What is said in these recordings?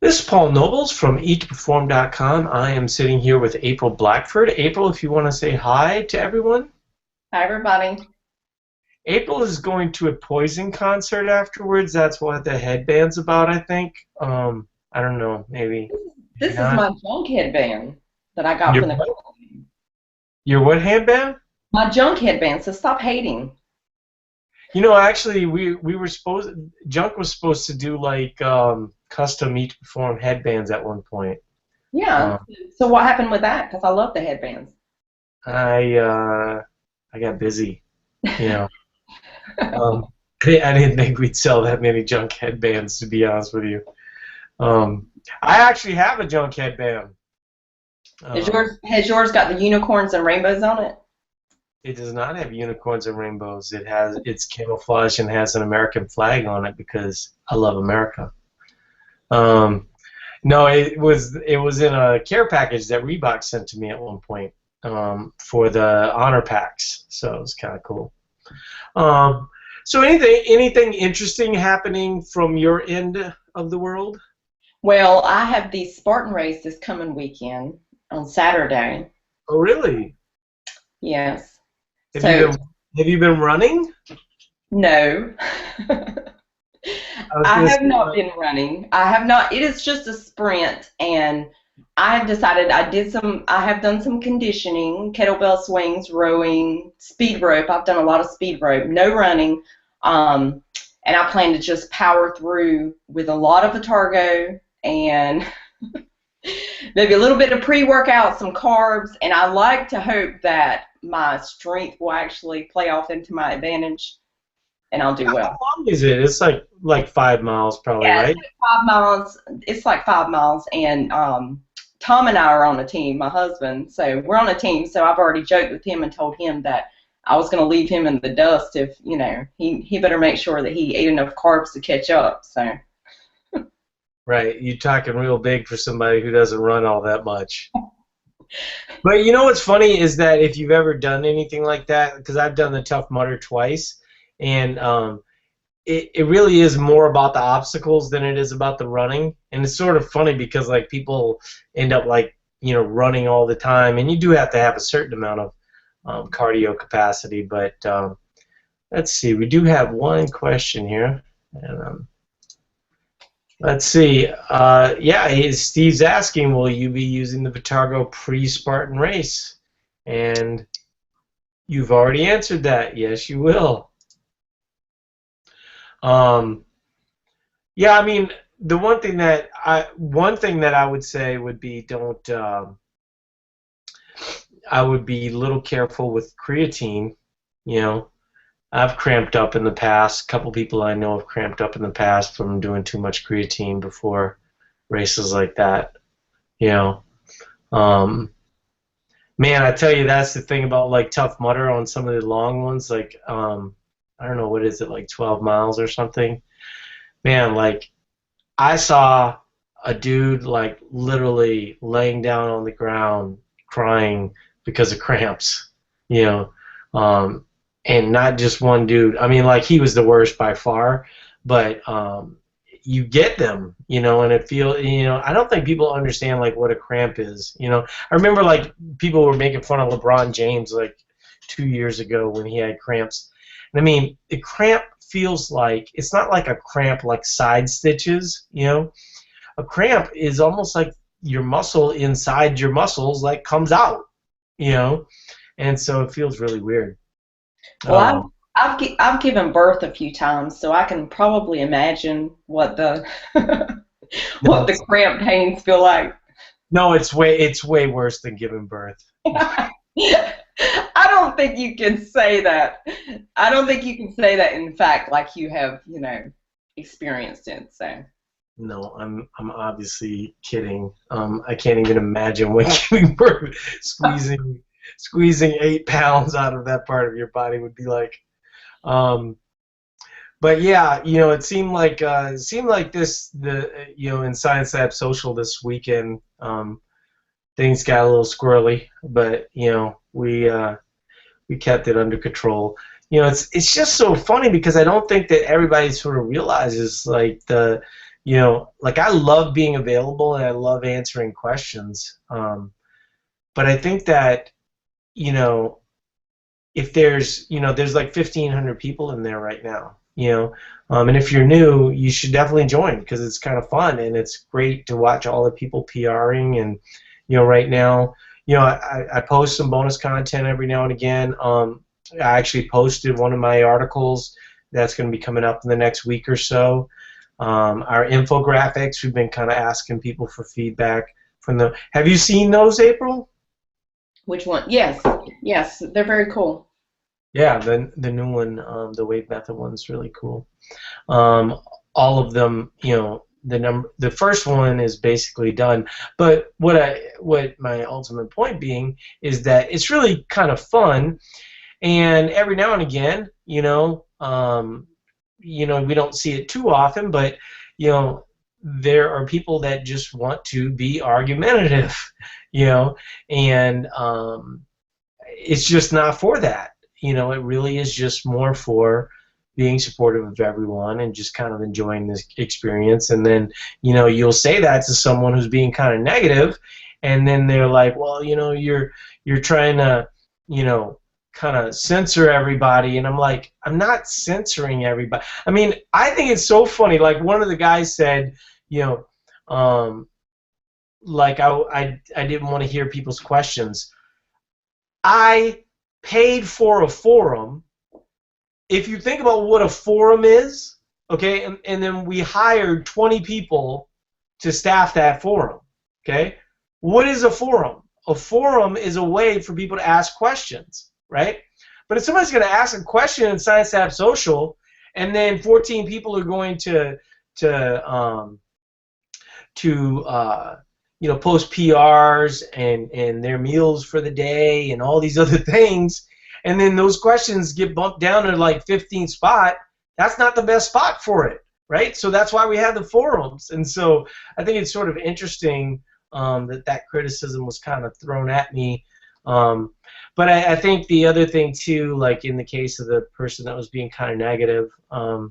This is Paul Nobles from eattoperform.com. I am sitting here with April Blackford. April, if you want to say hi to everyone. Hi, everybody. April is going to a Poison concert afterwards. That's what the headband's about, I think. I don't know, maybe This is not. my junk headband that I got Your from the what? company. Your what handband? My junk headband, so stop hating. Actually, we were supposed Junk was supposed to do like custom Eat to Perform headbands at one point. Yeah. Um, So what happened with that? Because I love the headbands. I uh, I got busy, you know. Um, I didn't think we'd sell that many junk headbands, to be honest with you. Um, I actually have a junk headband. Is Um, yours got the unicorns and rainbows on it? it does not have unicorns and rainbows. It's camouflage and has an American flag on it because I love America. Um, no, it was in a care package that Reebok sent to me at one point for the honor packs. So it was kind of cool. Um, so anything interesting happening from your end of the world? Well, I have the Spartan race this coming weekend on Saturday. Oh, really? Yes. Have you So, been have you been running? no. I was I gonna have say not like, been running. I have not. It is just a sprint, and I have decided I have done some conditioning, kettlebell swings, rowing, speed rope. I've done a lot of speed rope, no running. Um, and I plan to just power through with a lot of Vitargo and maybe a little bit of pre-workout, some carbs, and I like to hope that my strength will actually play off into my advantage and I'll do how well. long is it? It's like 5 miles probably, Yeah, right? 5 miles. It's like 5 miles, and Tom and I are on a team. My husband, so we're on a team. So I've already joked with him and told him that I was going to leave him in the dust if he better make sure that he ate enough carbs to catch up. So Right. You're talking real big for somebody who doesn't run all that much. But you know what's funny is that if you've ever done anything like that, because I've done the Tough Mudder twice, and it really is more about the obstacles than it is about the running. And it's sort of funny because like people end up like running all the time, and you do have to have a certain amount of cardio capacity. But let's see, we do have one question here, and let's see. Yeah, Steve's asking, will you be using the Vitargo pre-Spartan race? And you've already answered that. Yes, you will. Um, yeah, I mean, the one thing that I would say would be don't. I would be a little careful with creatine. You know, I've cramped up in the past. A couple people I know have cramped up in the past from doing too much creatine before races like that. You know. Um, Man, I tell you, that's the thing about like Tough Mudder on some of the long ones. Like, I don't know, what is it, like 12 miles or something? Man, like I saw a dude like literally laying down on the ground crying because of cramps, you know, um, and not just one dude. I mean, like he was the worst by far, but you get them, and I don't think people understand like what a cramp is. I remember like people were making fun of LeBron James like 2 years ago when he had cramps. And I mean, the cramp feels like it's not like a cramp like side stitches. A cramp is almost like your muscle inside your muscles like comes out. And so it feels really weird. well, Um, I've given birth a few times, so I can probably imagine what the no, what the cramped pains feel like. no, it's way worse than giving birth. I don't think you can say that. I don't think you can say that in fact, like you have, experienced it. So No, I'm obviously kidding. I can't even imagine what giving birth, squeezing 8 pounds out of that part of your body would be like. Um, but yeah, it seemed like in Science Lab Social this weekend, things got a little squirrely, but we kept it under control. It's just so funny because I don't think that everybody sort of realizes like like I love being available and I love answering questions. But I think that, you know, if there's like 1,500 people in there right now, and if you're new, you should definitely join because it's kind of fun and it's great to watch all the people PRing. And, right now, I post some bonus content every now and again. I actually posted one of my articles that's going to be coming up in the next week or so. Our infographics, we've been kind of asking people for feedback from them. Have you seen those, April? Which one? Yes, yes, they're very cool. Yeah, the new one, the Wave Method one's really cool. All of them, the first one is basically done. But what my ultimate point being is that it's really kind of fun, and every now and again, we don't see it too often, but there are people that just want to be argumentative, and it's just not for that. It really is just more for being supportive of everyone and just kind of enjoying this experience. And then, you'll say that to someone who's being kind of negative, and then they're like, well, you're trying to, kind of censor everybody. And I'm like, I'm not censoring everybody. I mean, I think it's so funny. Like one of the guys said, like I didn't want to hear people's questions. I paid for a forum. If you think about what a forum is, okay, and then we hired 20 people to staff that forum, okay? What is a forum? A forum is a way for people to ask questions, right? But if somebody's going to ask a question in Science Lab Social, and then 14 people are going to post PRs and their meals for the day and all these other things, and then those questions get bumped down to like 15th spot, that's not the best spot for it, right? So that's why we have the forums. And so I think it's sort of interesting that criticism was kind of thrown at me. But I think the other thing too, like in the case of the person that was being kind of negative, I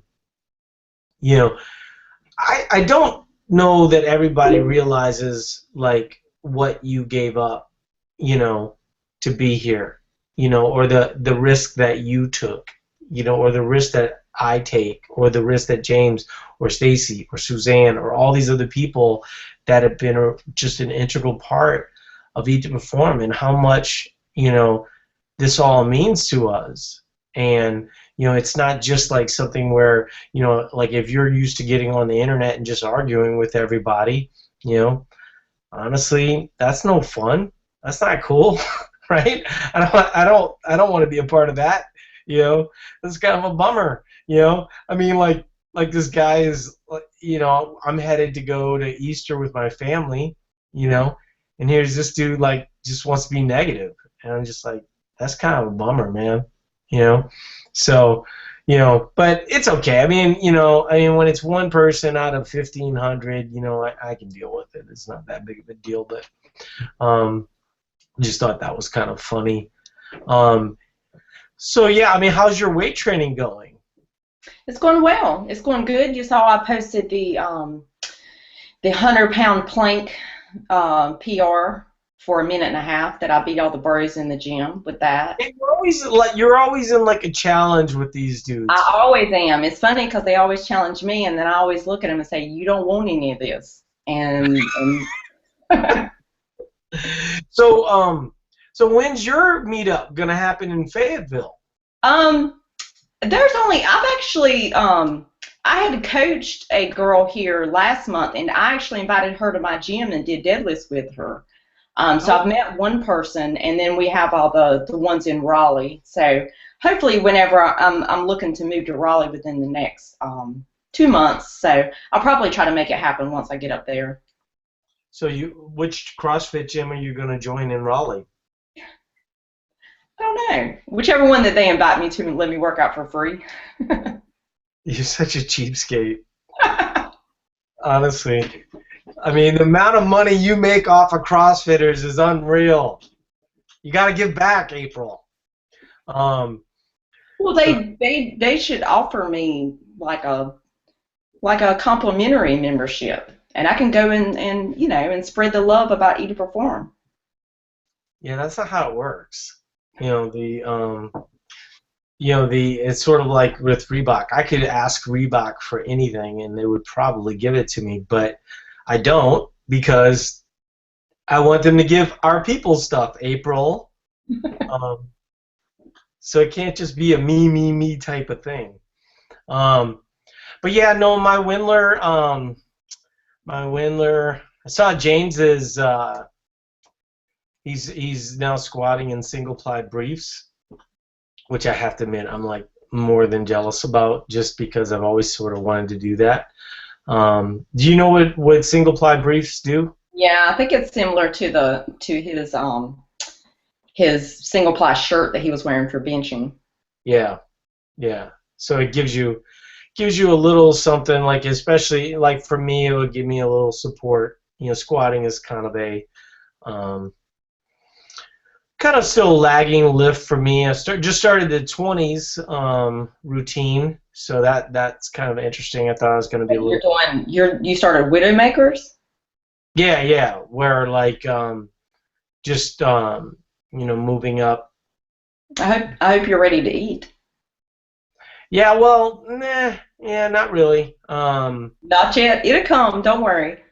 don't know that everybody realizes like what you gave up, to be here, or the risk that you took, or the risk that I take, or the risk that James or Stacy or Suzanne or all these other people that have been just an integral part of Egypt Forum, and how much this all means to us. And it's not just like something where like if you're used to getting on the internet and just arguing with everybody, honestly, that's no fun. That's not cool. Right? I don't want to be a part of that. It's kind of a bummer. I mean, like this guy is, I'm headed to go to Easter with my family, and here's this dude like just wants to be negative, and I'm just like, that's kind of a bummer, man. So, but it's okay. I mean, when it's one person out of 1,500, I can deal with it. It's not that big of a deal, but just thought that was kind of funny. So yeah, I mean, how's your weight training going? It's going well. It's going good. You saw I posted the 100-pound plank PR for 1.5 minutes that I beat all the bros in the gym with that. And you're always in like a challenge with these dudes. I always am. It's funny because they always challenge me, and then I always look at them and say, "You don't want any of this." And So when's your meetup gonna happen in Fayetteville? I've actually I had coached a girl here last month, and I actually invited her to my gym and did deadlifts with her. So I've met one person, and then we have all the ones in Raleigh. So hopefully, whenever I'm looking to move to Raleigh within the next 2 months, so I'll probably try to make it happen once I get up there. So which CrossFit gym are you gonna join in Raleigh? I don't know. Whichever one that they invite me to and let me work out for free. You're such a cheapskate. Honestly. I mean, the amount of money you make off of CrossFitters is unreal. You got to give back, April. Well, they should offer me like a like a complimentary membership, and I can go in and and spread the love about Eat to Perform. Yeah, that's not how it works. You know, it's sort of like with Reebok. I could ask Reebok for anything and they would probably give it to me, but I don't because I want them to give our people stuff, April. Um, so it can't just be a me type of thing. Um, but yeah, no, my Windler. I saw James's. He's now squatting in single ply briefs, which I have to admit I'm like more than jealous about, just because I've always sort of wanted to do that. Do you know what single ply briefs do? Yeah, I think it's similar to his single ply shirt that he was wearing for benching. Yeah, yeah. So it gives you a little something, like, especially like for me, it would give me a little support. Squatting is um, kind of still lagging lift for me. I just started the 20s routine, so that's kind of interesting. I thought I was going to be a little. You started Widowmakers? Yeah, where like just moving up. I hope you're ready to eat. Yeah, well, yeah, not really. Not yet. It'll come. Don't worry.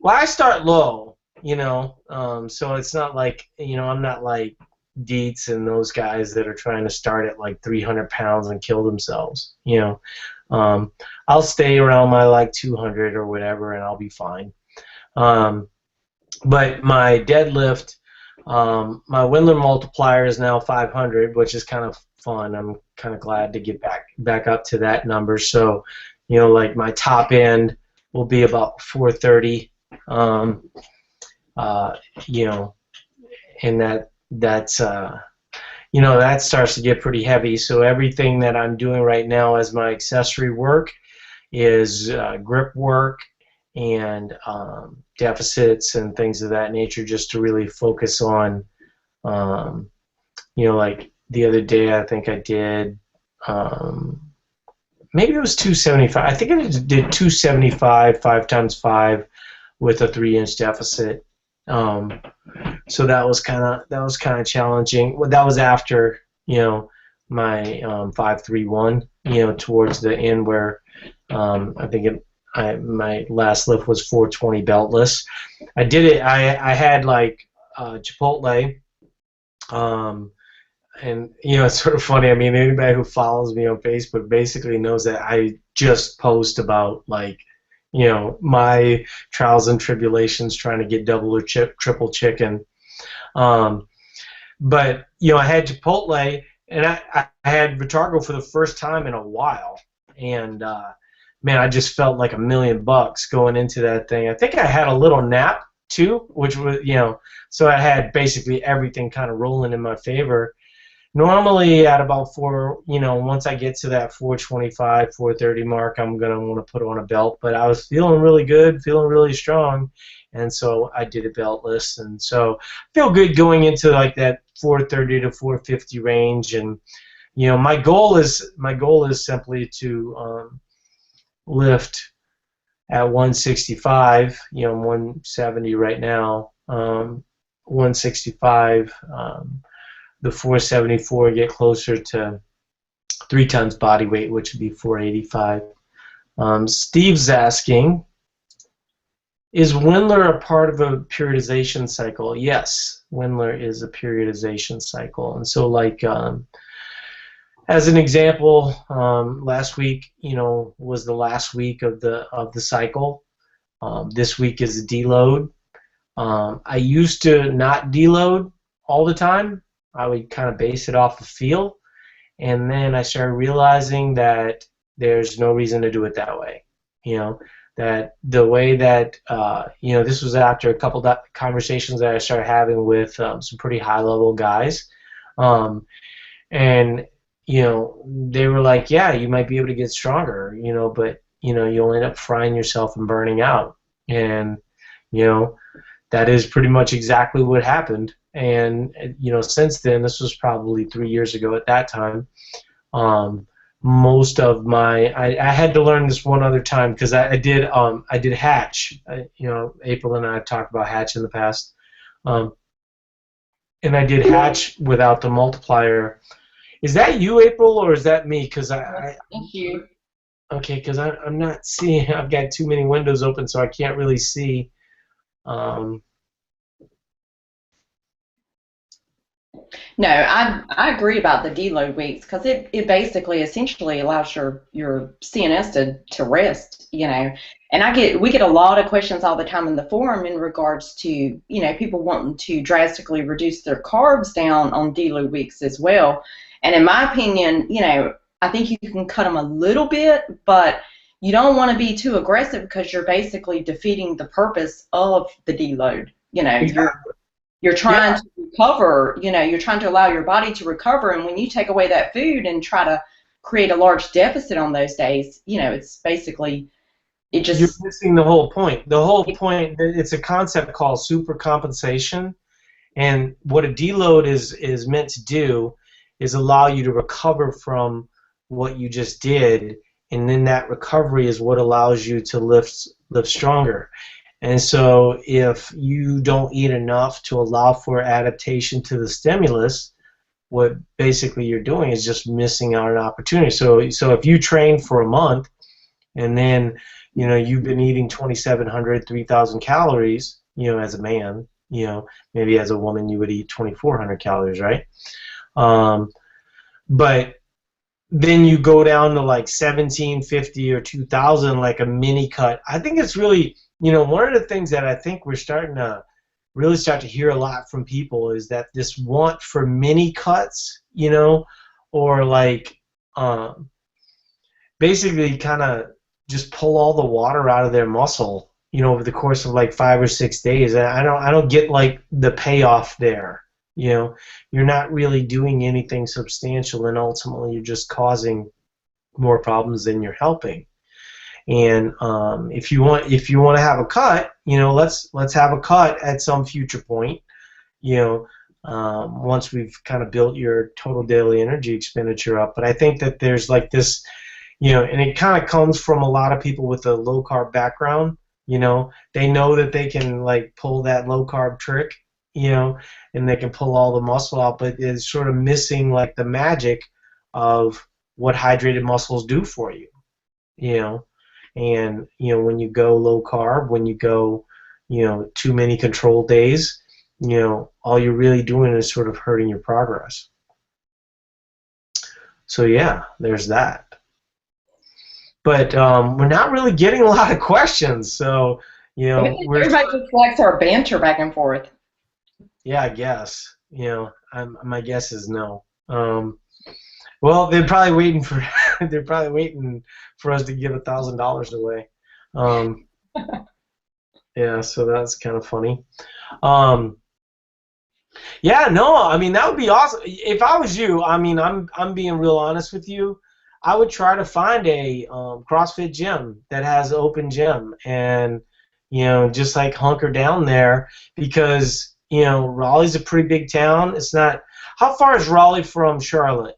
Well, I start low, so it's not like, I'm not like Dietz and those guys that are trying to start at like 300 pounds and kill themselves. I'll stay around my like 200 or whatever, and I'll be fine. But my deadlift, my Windler multiplier is now 500, which is kind of fun. I'm kind of glad to get back up to that number. So, like my top end will be about 430. And that starts to get pretty heavy. So everything that I'm doing right now as my accessory work is grip work and deficits and things of that nature, just to really focus on, like the other day I think I did, maybe it was 275. I think I did 275 5x5 with a 3-inch deficit. So that was kind of challenging. Well, that was after my 531. Towards the end where I think my last lift was 420 beltless. I did it. I had like Chipotle. And it's sort of funny. I mean, anybody who follows me on Facebook basically knows that I just post about like, my trials and tribulations trying to get double or triple chicken. But I had Chipotle, and I had Vitargo for the first time in a while, and man, I just felt like $1,000,000 going into that thing. I think I had a little nap too, which was so I had basically everything kind of rolling in my favor. Normally at about once I get to that 425, 430 mark, I'm going to want to put on a belt. But I was feeling really good, feeling really strong, and so I did a beltless. And so I feel good going into like that 430 to 450 range. And my goal is simply to lift at 165. I'm 170 right now. 165. The 474, get closer to 3 tons body weight, which would be 485. Steve's asking, is Windler a part of a periodization cycle? Yes, Windler is a periodization cycle. And so, like, as an example, last week, was the last week of the cycle. This week is a deload. I used to not deload all the time. I would kind of base it off of feel, and then I started realizing that there's no reason to do it that way. That the way that this was after a couple of conversations that I started having with some pretty high-level guys, and they were like, yeah, you might be able to get stronger, but you'll end up frying yourself and burning out, and that is pretty much exactly what happened. And since then, this was probably 3 years ago at that time, most of my. I had to learn this one other time because I did Hatch. April and I have talked about Hatch in the past, and I did Hatch without the multiplier. Is that you, April, or is that me? Because Thank you. okay, because I'm not seeing. I've got too many windows open, so I can't really see. Um, No, I agree about the deload weeks because it basically essentially allows your CNS to rest, And we get a lot of questions all the time in the forum in regards to, people wanting to drastically reduce their carbs down on deload weeks as well. And in my opinion, I think you can cut them a little bit, but you don't want to be too aggressive because you're basically defeating the purpose of the deload. You're trying to recover, you're trying to allow your body to recover, and when you take away that food and try to create a large deficit on those days, it's basically, you're missing the whole point. The whole point, it's a concept called supercompensation, and what a deload is meant to do is allow you to recover from what you just did, and then that recovery is what allows you to lift stronger. And so if you don't eat enough to allow for adaptation to the stimulus, what basically you're doing is just missing out an opportunity. So if you train for a month and then you've been eating 2,700, 3,000 calories, as a man, maybe as a woman you would eat 2,400 calories, right? But then you go down to like 1,750 or 2,000, like a mini cut. I think it's really, one of the things that I think we're starting to really start to hear a lot from people is that this want for mini cuts, or like basically kind of just pull all the water out of their muscle, over the course of like 5 or 6 days. And I don't get like the payoff there. You're not really doing anything substantial, and ultimately you're just causing more problems than you're helping. And if you want to have a cut, let's have a cut at some future point. Once we've kind of built your total daily energy expenditure up. But I think that there's like this, and it kind of comes from a lot of people with a low carb background. They know that they can like pull that low carb trick, and they can pull all the muscle out, but it's sort of missing like the magic of what hydrated muscles do for you. And when you go low carb, when you go too many control days, all you're really doing is sort of hurting your progress. So yeah, there's that. But we're not really getting a lot of questions, so everybody just likes our banter back and forth. Yeah, I guess. My guess is no. Well, they're probably waiting for us to give $1,000 away. Yeah, so that's kind of funny. Yeah, no, I mean that would be awesome. If I was you, I mean, I'm being real honest with you. I would try to find a CrossFit gym that has open gym, and just like hunker down there, because Raleigh's a pretty big town. It's not. How far is Raleigh from Charlotte?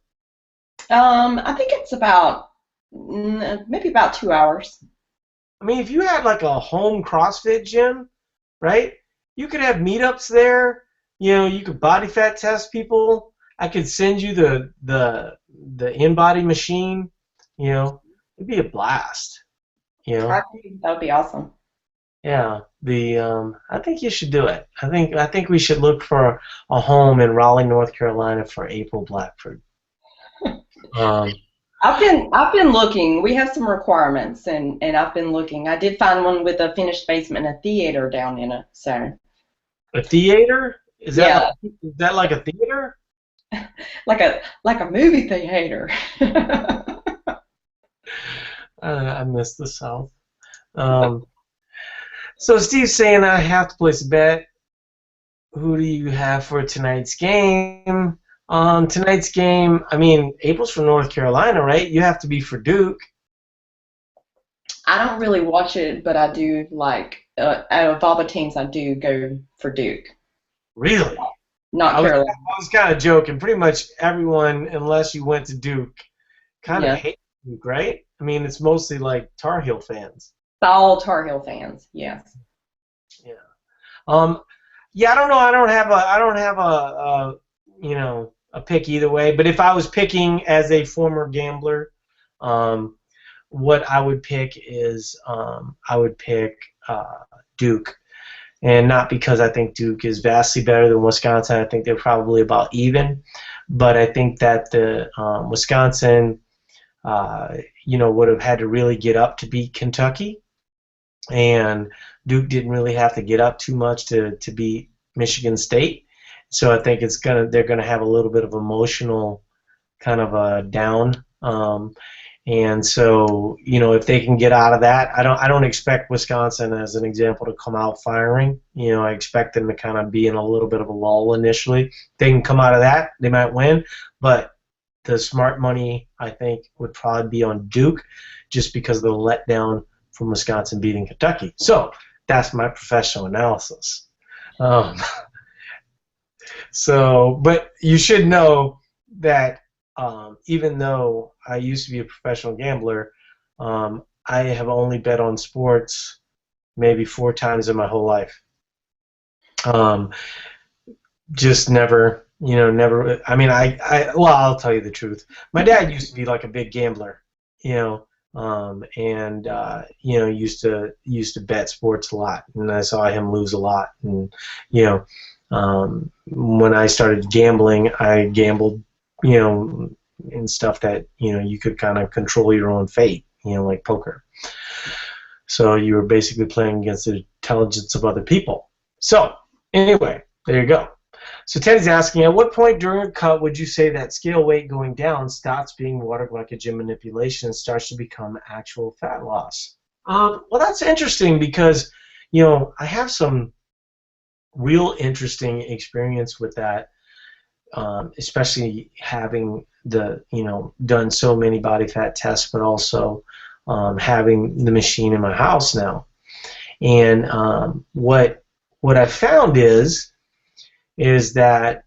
I think it's about maybe about 2 hours. I mean, if you had like a home CrossFit gym, right? You could have meetups there. You could body fat test people. I could send you the InBody machine. It'd be a blast. I think that would be awesome. Yeah, I think you should do it. I think we should look for a home in Raleigh, North Carolina for April Blackford. I've been looking. We have some requirements, and I've been looking. I did find one with a finished basement and a theater down in it. So. A theater? Is that like a theater? like a movie theater. I miss the South. So Steve's saying I have to place a bet. Who do you have for tonight's game? Tonight's game, I mean, April's from North Carolina, right? You have to be for Duke. I don't really watch it, but I do like, out of all the teams, I do go for Duke. Really? Not Carolina. I was kind of joking. Pretty much everyone, unless you went to Duke, kind of Yeah. hate Duke, right? I mean, it's mostly like Tar Heel fans. All Tar Heel fans. Yes. Yeah. Um, yeah, I don't know. I don't have a you know, a pick either way. But if I was picking as a former gambler, um, what I would pick is I would pick Duke, and not because I think Duke is vastly better than Wisconsin. I think they're probably about even, but I think that the Wisconsin, would have had to really get up to beat Kentucky, and Duke didn't really have to get up too much to beat Michigan State. So I think they're gonna have a little bit of emotional kind of a down. And so, if they can get out of that, I don't expect Wisconsin, as an example, to come out firing. I expect them to kind of be in a little bit of a lull initially. If they can come out of that, they might win. But the smart money, I think, would probably be on Duke, just because of the letdown from Wisconsin beating Kentucky. So that's my professional analysis. Um, but you should know that even though I used to be a professional gambler, I have only bet on sports maybe 4 times in my whole life. Um, just never, never. I mean, well, I'll tell you the truth. My dad used to be like a big gambler, and used to bet sports a lot, and I saw him lose a lot, and when I started gambling, I gambled, in stuff that you could kind of control your own fate, like poker. So you were basically playing against the intelligence of other people. So anyway, there you go. So Teddy's asking, at what point during a cut would you say that scale weight going down stops being water glycogen manipulation and starts to become actual fat loss? Well, that's interesting because, I have some real interesting experience with that, especially having done so many body fat tests, but also having the machine in my house now. And what I found is that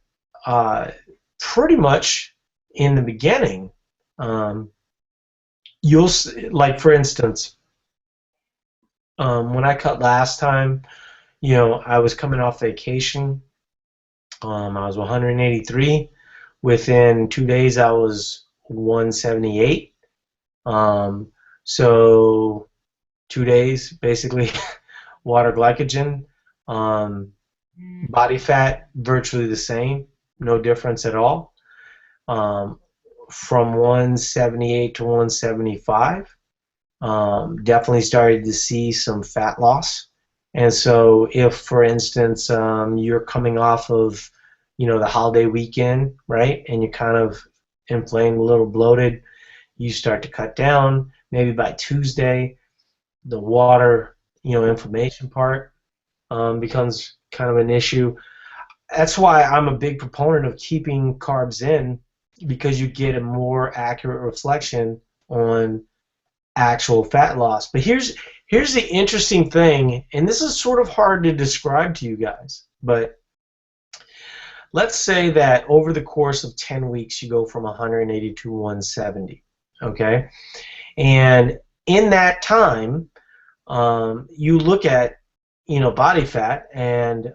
pretty much in the beginning, you'll, like, for instance, when I cut last time, I was coming off vacation. I was 183. Within 2 days, I was 178. So 2 days, basically, water glycogen. Body fat, virtually the same, no difference at all. From 178 to 175, definitely started to see some fat loss. And so if, for instance, you're coming off of, the holiday weekend, right, and you're kind of inflamed, a little bloated, you start to cut down. Maybe by Tuesday, the water, inflammation part becomes kind of an issue. That's why I'm a big proponent of keeping carbs in, because you get a more accurate reflection on actual fat loss. But here's the interesting thing, and this is sort of hard to describe to you guys, but let's say that over the course of 10 weeks you go from 180 to 170, okay? And in that time, you look at, body fat, and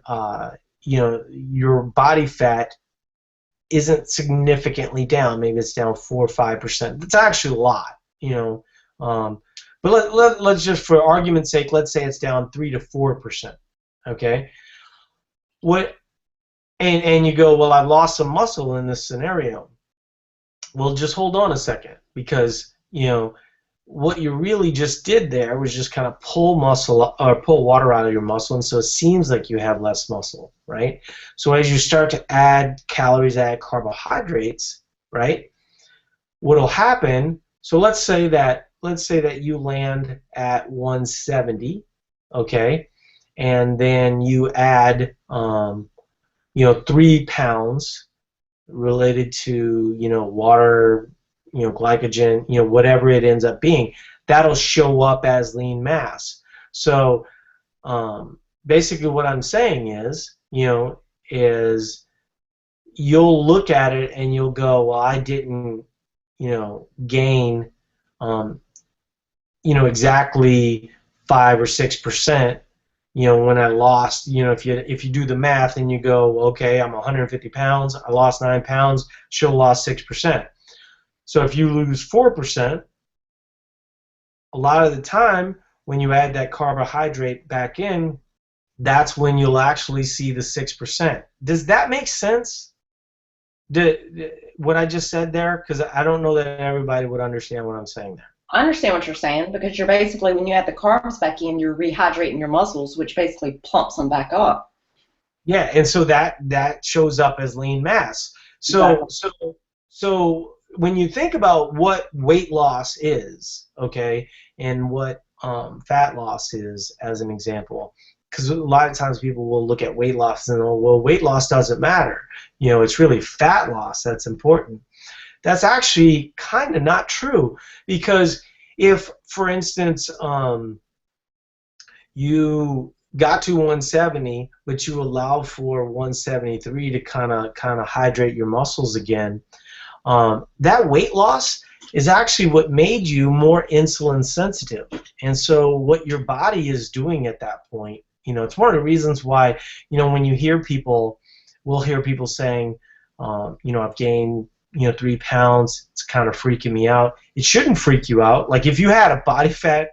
your body fat isn't significantly down. Maybe it's down 4 or 5%. That's actually a lot, but let's just, for argument's sake, let's say it's down 3 to 4%. Okay. And you go, well, I've lost some muscle in this scenario. Well, just hold on a second, because what you really just did there was just kind of pull water out of your muscle, and so it seems like you have less muscle, right? So as you start to add calories, add carbohydrates, right, what'll happen, so let's say that you land at 170, okay, and then you add 3 pounds related to water, glycogen, whatever it ends up being, that'll show up as lean mass. So basically what I'm saying is you'll look at it and you'll go, well, I didn't gain, um, exactly 5 or 6%. When I lost, if you do the math and you go, okay, I'm 150 pounds, I lost 9 pounds, should have lost 6%. So if you lose 4%, a lot of the time when you add that carbohydrate back in, that's when you'll actually see the 6%. Does that make sense? What I just said there? Because I don't know that everybody would understand what I'm saying there. I understand what you're saying because you're basically, when you add the carbs back in, you're rehydrating your muscles, which basically plumps them back up. Yeah, and so that shows up as lean mass. So Exactly. so so when you think about what weight loss is, okay, and what fat loss is, as an example, because a lot of times people will look at weight loss and go, well, weight loss doesn't matter. It's really fat loss that's important. That's actually kind of not true, because if, for instance, you got to 170, but you allow for 173 to kind of hydrate your muscles again, that weight loss is actually what made you more insulin sensitive. And so what your body is doing at that point, it's one of the reasons why, when you hear people, we'll hear people saying, I've gained, 3 pounds, it's kind of freaking me out. It shouldn't freak you out. Like if you had a body fat,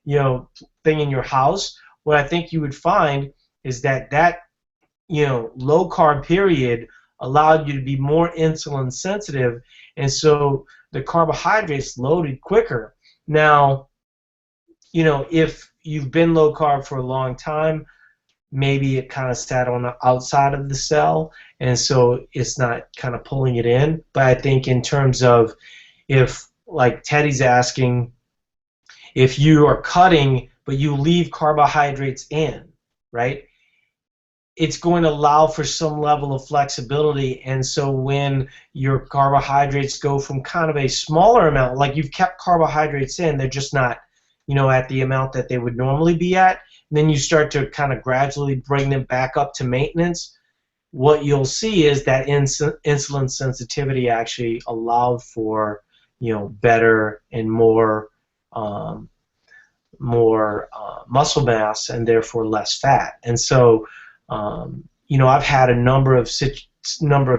thing in your house, what I think you would find is that low carb period allowed you to be more insulin sensitive, and so the carbohydrates loaded quicker. Now, if you've been low carb for a long time, maybe it kind of sat on the outside of the cell, and so it's not kind of pulling it in. But I think in terms of, if, like Teddy's asking, if you are cutting but you leave carbohydrates in, right? It's going to allow for some level of flexibility, and so when your carbohydrates go from kind of a smaller amount, like you've kept carbohydrates in, they're just not, at the amount that they would normally be at, and then you start to kind of gradually bring them back up to maintenance, what you'll see is that insulin sensitivity actually allowed for, better and more muscle mass, and therefore less fat. And so, I've had a number of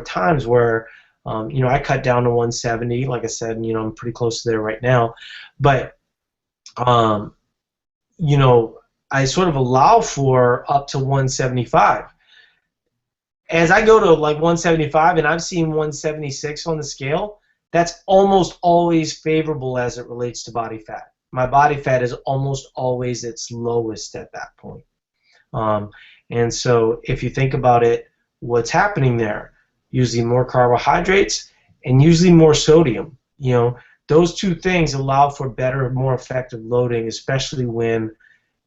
times where, I cut down to 170. Like I said, I'm pretty close to there right now, but um, I sort of allow for up to 175. As I go to like 175, and I've seen 176 on the scale, that's almost always favorable as it relates to body fat. My body fat is almost always its lowest at that point. Um, and so if you think about it, what's happening there? Usually more carbohydrates and usually more sodium. Those two things allow for better, more effective loading, especially when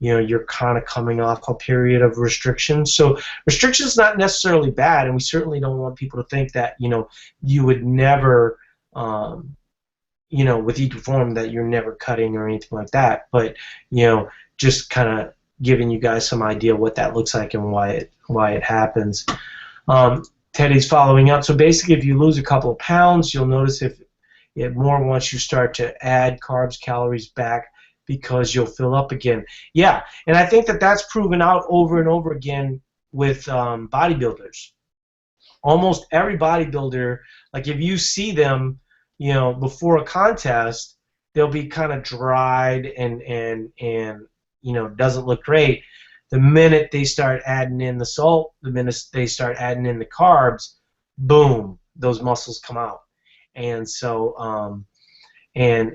you're kind of coming off a period of restriction. So restriction is not necessarily bad, and we certainly don't want people to think that you would never with ePerform that you're never cutting or anything like that. But just kind of giving you guys some idea what that looks like and why it happens. Teddy's following up. So basically, if you lose a couple of pounds, you'll notice if it more once you start to add carbs, calories back, because you'll fill up again. Yeah, and I think that that's proven out over and over again with bodybuilders. Almost every bodybuilder, like if you see them, before a contest, they'll be kind of dried and doesn't look great. The minute they start adding in the salt, the minute they start adding in the carbs, boom, those muscles come out. And so and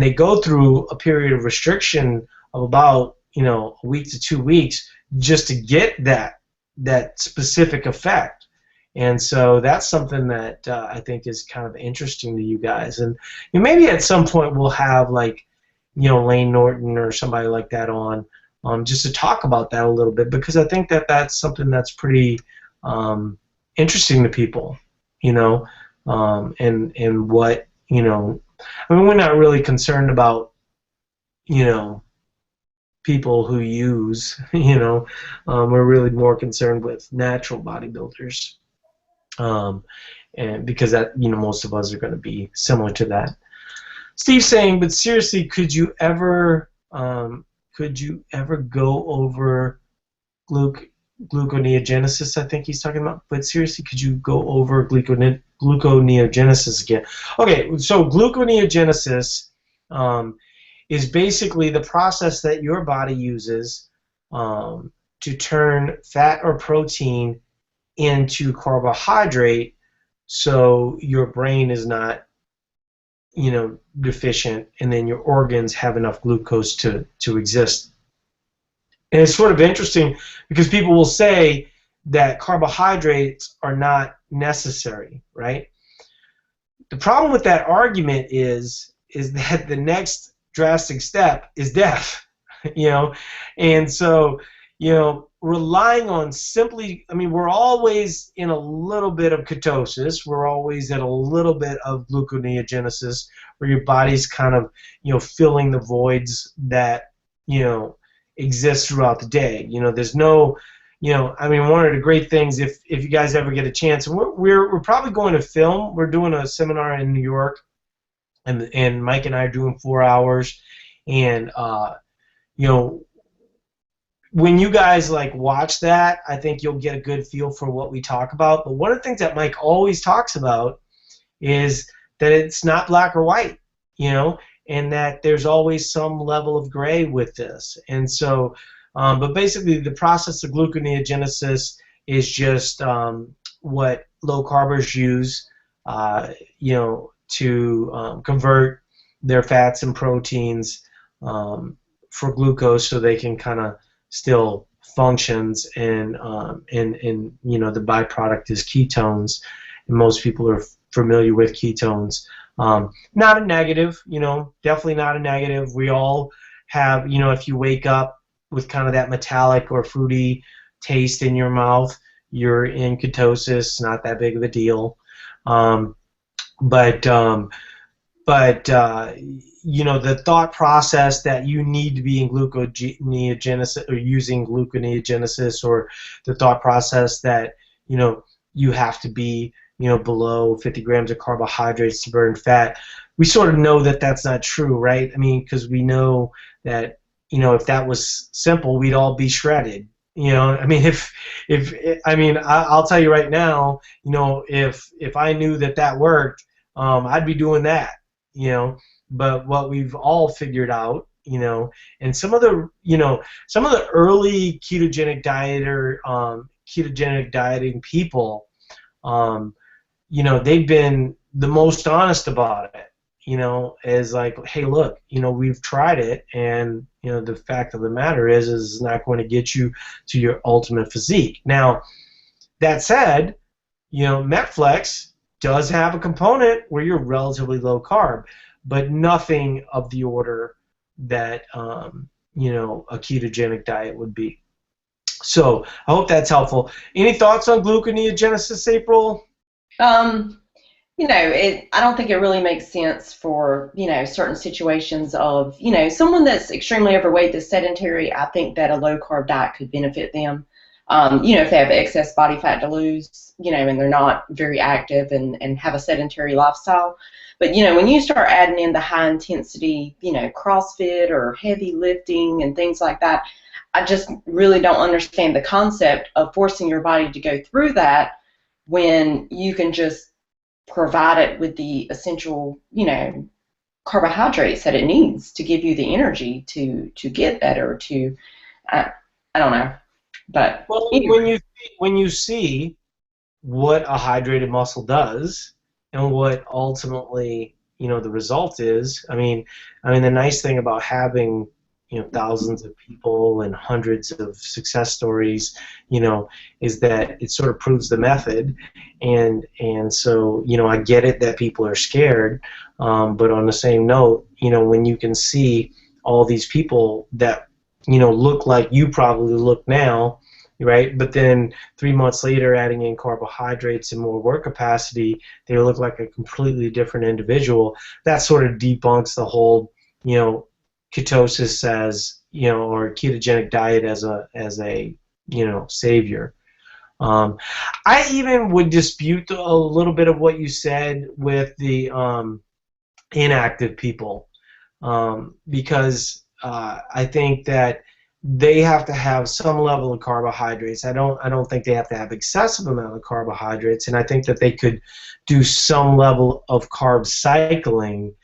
they go through a period of restriction of about a week to 2 weeks just to get that specific effect. And so that's something that I think is kind of interesting to you guys. And maybe at some point we'll have like Lane Norton or somebody like that on, just to talk about that a little bit, because I think that that's something that's pretty interesting to people, and what I mean, we're not really concerned about, people who use, we're really more concerned with natural bodybuilders. and because that, most of us are going to be similar to that. Steve's saying, but seriously, could you ever go over gluconeogenesis? I think he's talking about. But seriously, could you go over gluconeogenesis again? Okay, so gluconeogenesis is basically the process that your body uses to turn fat or protein into carbohydrate, so your brain is not deficient, and then your organs have enough glucose to exist. And it's sort of interesting because people will say that carbohydrates are not necessary, right? The problem with that argument is that the next drastic step is death, and so relying on simply, we're always in a little bit of ketosis. We're always at a little bit of gluconeogenesis, where your body's kind of, filling the voids that, exist throughout the day. There's no, one of the great things, if you guys ever get a chance, and we're probably going to film. We're doing a seminar in New York, and Mike and I are doing 4 hours, and when you guys watch that, I think you'll get a good feel for what we talk about. But one of the things that Mike always talks about is that it's not black or white, and that there's always some level of gray with this. And so, but basically the process of gluconeogenesis is just what low carbers use, to convert their fats and proteins for glucose, so they can kind of still functions, and the byproduct is ketones, and most people are familiar with ketones. Not a negative, definitely not a negative. We all have, if you wake up with kind of that metallic or fruity taste in your mouth, you're in ketosis. Not that big of a deal. The thought process that you need to be in gluconeogenesis, or using gluconeogenesis, or the thought process that you have to be below 50 grams of carbohydrates to burn fat, we sort of know that that's not true, right? Because we know that if that was simple, we'd all be shredded. I'll tell you right now, if I knew that worked, I'd be doing that. But what we've all figured out, and some of the early ketogenic dieting people, they've been the most honest about it, as hey, look, we've tried it, and the fact of the matter is it's not going to get you to your ultimate physique. Now, that said, Metflex does have a component where you're relatively low carb, but nothing of the order that a ketogenic diet would be. So I hope that's helpful. Any thoughts on gluconeogenesis, April? I don't think it really makes sense for, certain situations of, someone that's extremely overweight, that's sedentary. I think that a low-carb diet could benefit them. If they have excess body fat to lose, and they're not very active and have a sedentary lifestyle. But, when you start adding in the high-intensity, CrossFit or heavy lifting and things like that, I just really don't understand the concept of forcing your body to go through that when you can just provide it with the essential, carbohydrates that it needs to give you the energy to get better, I don't know. But well, anyway. when you see what a hydrated muscle does and what ultimately the result is, the nice thing about having thousands of people and hundreds of success stories, is that it sort of proves the method, and so I get it that people are scared, but on the same note, when you can see all these people that look like you probably look now, right? But then 3 months later, adding in carbohydrates and more work capacity, they look like a completely different individual. That sort of debunks the whole, ketosis as, or ketogenic diet as a savior. Um, I even would dispute a little bit of what you said with the inactive people, because I think that they have to have some level of carbohydrates. I don't think they have to have excessive amount of carbohydrates, and I think that they could do some level of carb cycling.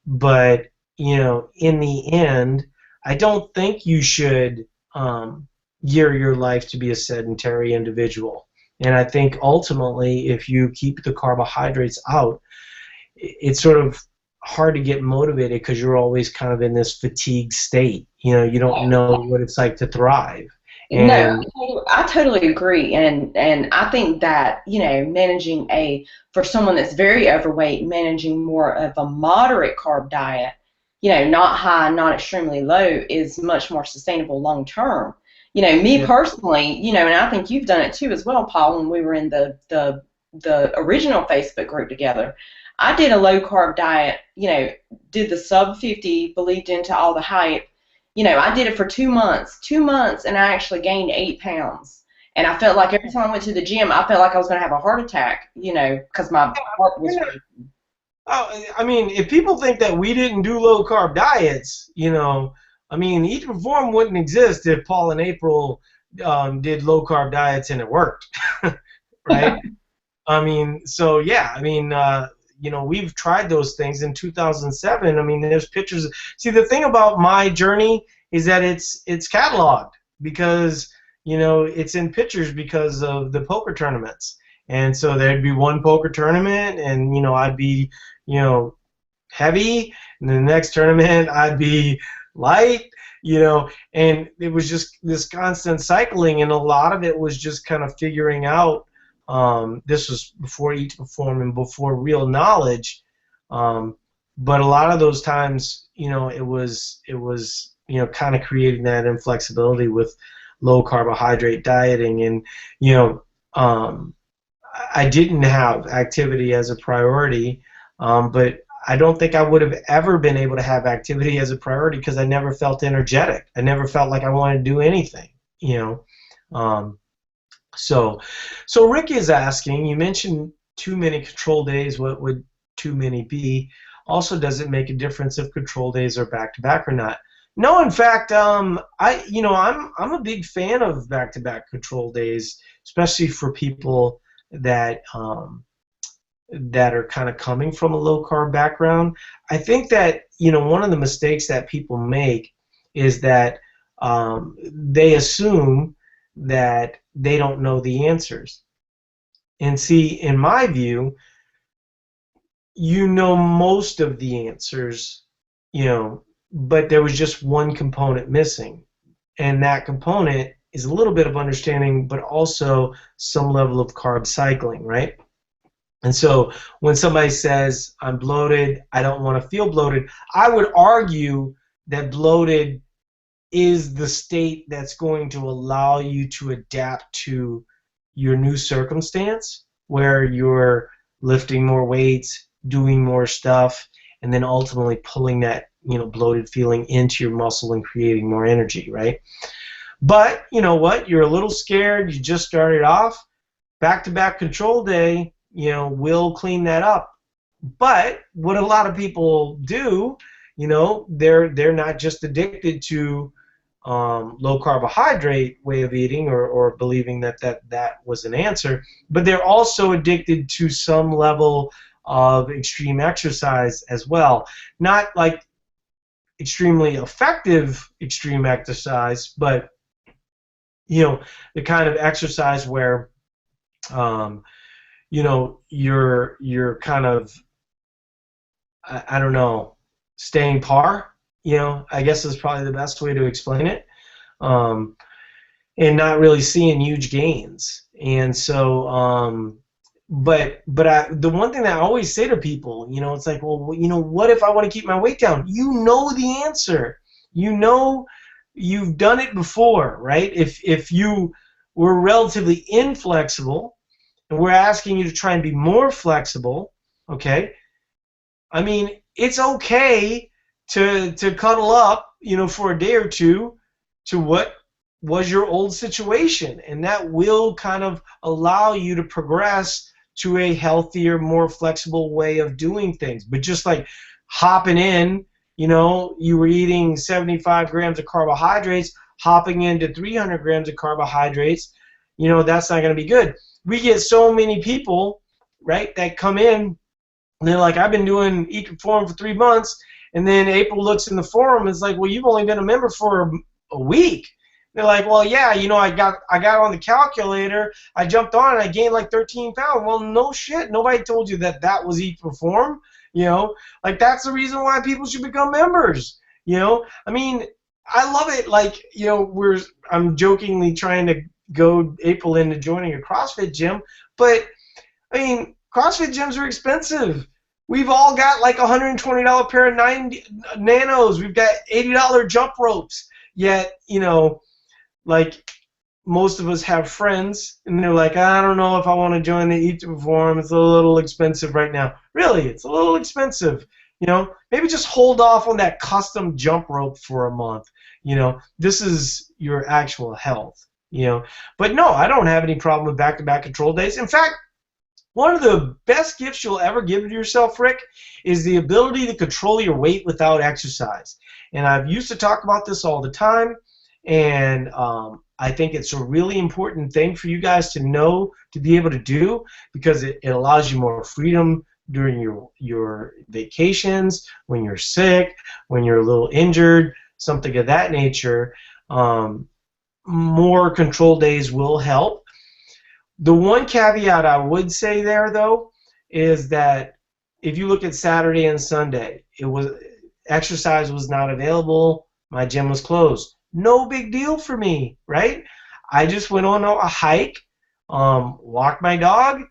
But in the end, I don't think you should gear your life to be a sedentary individual. And I think ultimately, if you keep the carbohydrates out, it's sort of hard to get motivated because you're always kind of in this fatigue state. You don't know what it's like to thrive. No, And I totally agree, and I think that managing for someone that's very overweight, managing more of a moderate carb diet, not high, not extremely low, is much more sustainable long term. Me yeah, personally, and I think you've done it too as well, Paul. When we were in the original Facebook group together, I did a low carb diet. Did the sub 50, believed into all the hype. I did it for 2 months, and I actually gained 8 pounds. And I felt like every time I went to the gym, I felt like I was going to have a heart attack, because my heart was racing. I mean, if people think that we didn't do low carb diets, I mean, Eat to Perform wouldn't exist if Paul and April did low carb diets and it worked, right? I mean, so yeah, I mean, we've tried those things in 2007. I mean, there's pictures. See, the thing about my journey is that it's cataloged because it's in pictures because of the poker tournaments. And so there'd be one poker tournament, and I'd be you know heavy, and the next tournament I'd be light. And it was just this constant cycling, and a lot of it was just kind of figuring out. This was before Eat to Perform and before real knowledge, but a lot of those times, it was kind of creating that inflexibility with low carbohydrate dieting, and um, I didn't have activity as a priority, but I don't think I would have ever been able to have activity as a priority because I never felt energetic. I never felt like I wanted to do anything. You know. Um, so, so Rick is asking, you mentioned too many control days. What would too many be? Also, does it make a difference if control days are back to back or not? No, in fact, I'm a big fan of back to back control days, especially for people that that are kind of coming from a low carb background. I think that one of the mistakes that people make is that they assume that they don't know the answers. And see, in my view, you know most of the answers, but there was just one component missing. And that component is a little bit of understanding, but also some level of carb cycling, right? And so when somebody says, I'm bloated, I don't want to feel bloated, I would argue that bloated is the state that's going to allow you to adapt to your new circumstance where you're lifting more weights, doing more stuff, and then ultimately pulling that bloated feeling into your muscle and creating more energy, right? But you know what? You're a little scared. You just started off. Back-to-back control day, will clean that up. But what a lot of people do, they're not just addicted to low carbohydrate way of eating or believing that was an answer, but they're also addicted to some level of extreme exercise as well. Not like extremely effective extreme exercise, but the kind of exercise where um, you're kind of I don't know, staying par. I guess is probably the best way to explain it. Um, and not really seeing huge gains. And so, the one thing that I always say to people, it's like, well, what if I want to keep my weight down? You know the answer. You've done it before, right? If you were relatively inflexible, and we're asking you to try and be more flexible, okay? I mean, it's okay to cuddle up, for a day or two to what was your old situation, and that will kind of allow you to progress to a healthier, more flexible way of doing things. But just like hopping in, you were eating 75 grams of carbohydrates, hopping into 300 grams of carbohydrates, that's not going to be good. We get so many people, right, that come in, and they're like, I've been doing Eat to Perform for 3 months, and then April looks in the forum and is like, well, you've only been a member for a week. They're like, well, yeah, I got on the calculator, I jumped on and I gained like 13 pounds. Well, no shit, nobody told you that was Eat to Perform. Like that's the reason why people should become members. I mean, I love it. Like, I'm jokingly trying to go April into joining a CrossFit gym, but I mean, CrossFit gyms are expensive. We've all got like $120 pair of nanos. We've got $80 jump ropes. Yet, like most of us have friends, and they're like, I don't know if I want to join the Eat to Perform. It's a little expensive right now. Really, it's a little expensive. Maybe just hold off on that custom jump rope for a month. This is your actual health. But no, I don't have any problem with back-to-back control days. In fact, one of the best gifts you'll ever give to yourself, Rick, is the ability to control your weight without exercise. And I've used to talk about this all the time, and I think it's a really important thing for you guys to know, to be able to do, because it allows you more freedom during your vacations, when you're sick, when you're a little injured, something of that nature. More control days will help. The one caveat I would say there, though, is that if you look at Saturday and Sunday, exercise was not available. My gym was closed. No big deal for me, right? I just went on a hike, walked my dog,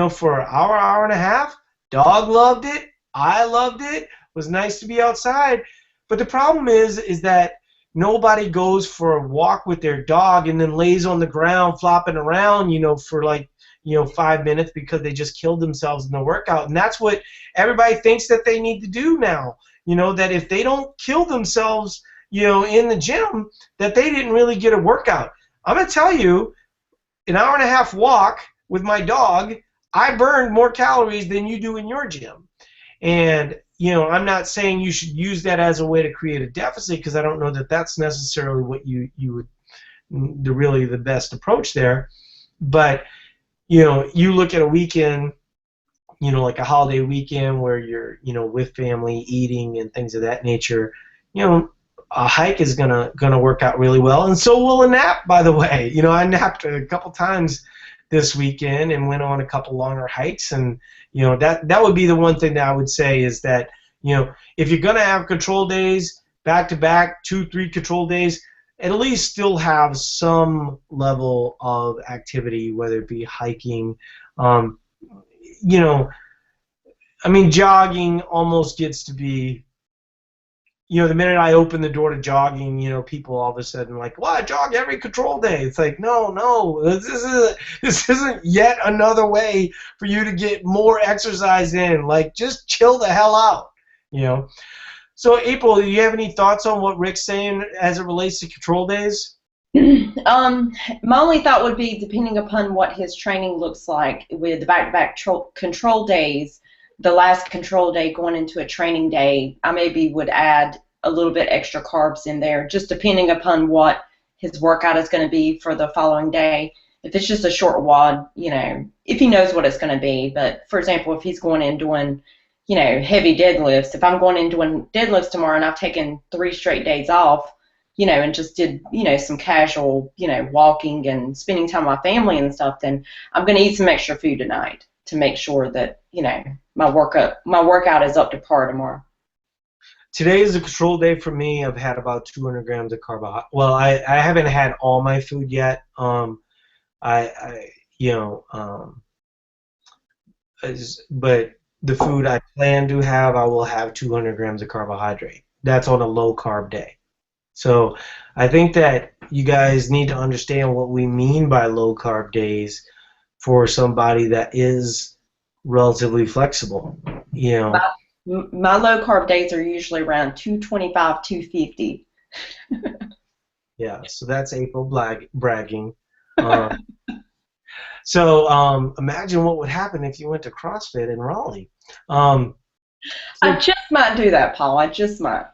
for an hour, hour and a half. Dog loved it. I loved it. It was nice to be outside. But the problem is that nobody goes for a walk with their dog and then lays on the ground flopping around, for like, 5 minutes because they just killed themselves in the workout. And that's what everybody thinks that they need to do now. That if they don't kill themselves, in the gym, that they didn't really get a workout. I'm going to tell you, an hour and a half walk with my dog, I burned more calories than you do in your gym. And I'm not saying you should use that as a way to create a deficit, because I don't know that that's necessarily what you would, really the best approach there. But you look at a weekend, like a holiday weekend where you're with family eating and things of that nature. A hike is gonna work out really well, and so will a nap. By the way, I napped a couple times this weekend and went on a couple longer hikes, and that would be the one thing that I would say is that if you're gonna have control days back to back, 2-3 control days, at least still have some level of activity, whether it be hiking. I mean, jogging almost gets to be, the minute I open the door to jogging, people all of a sudden are like, well, I jog every control day. It's like, no, this isn't yet another way for you to get more exercise in. Like, just chill the hell out, So, April, do you have any thoughts on what Rick's saying as it relates to control days? My only thought would be, depending upon what his training looks like with the back-to-back control days, the last control day going into a training day, I maybe would add a little bit extra carbs in there, just depending upon what his workout is going to be for the following day. If it's just a short WOD, if he knows what it's going to be. But, for example, if he's going in doing, heavy deadlifts, if I'm going in doing deadlifts tomorrow and I've taken 3 straight days off, and just did, some casual, walking and spending time with my family and stuff, then I'm going to eat some extra food tonight to make sure that, my workout is up to par tomorrow. Today is a control day for me. I've had about 200 grams of carbohydrate. Well, I haven't had all my food yet. But the food I plan to have, I will have 200 grams of carbohydrate. That's on a low carb day. So I think that you guys need to understand what we mean by low carb days for somebody that is relatively flexible. My low carb days are usually around 225, 250. Yeah, so that's April bragging. Um, so imagine what would happen if you went to CrossFit in Raleigh. Um, I so just might do that, Paul. I just might.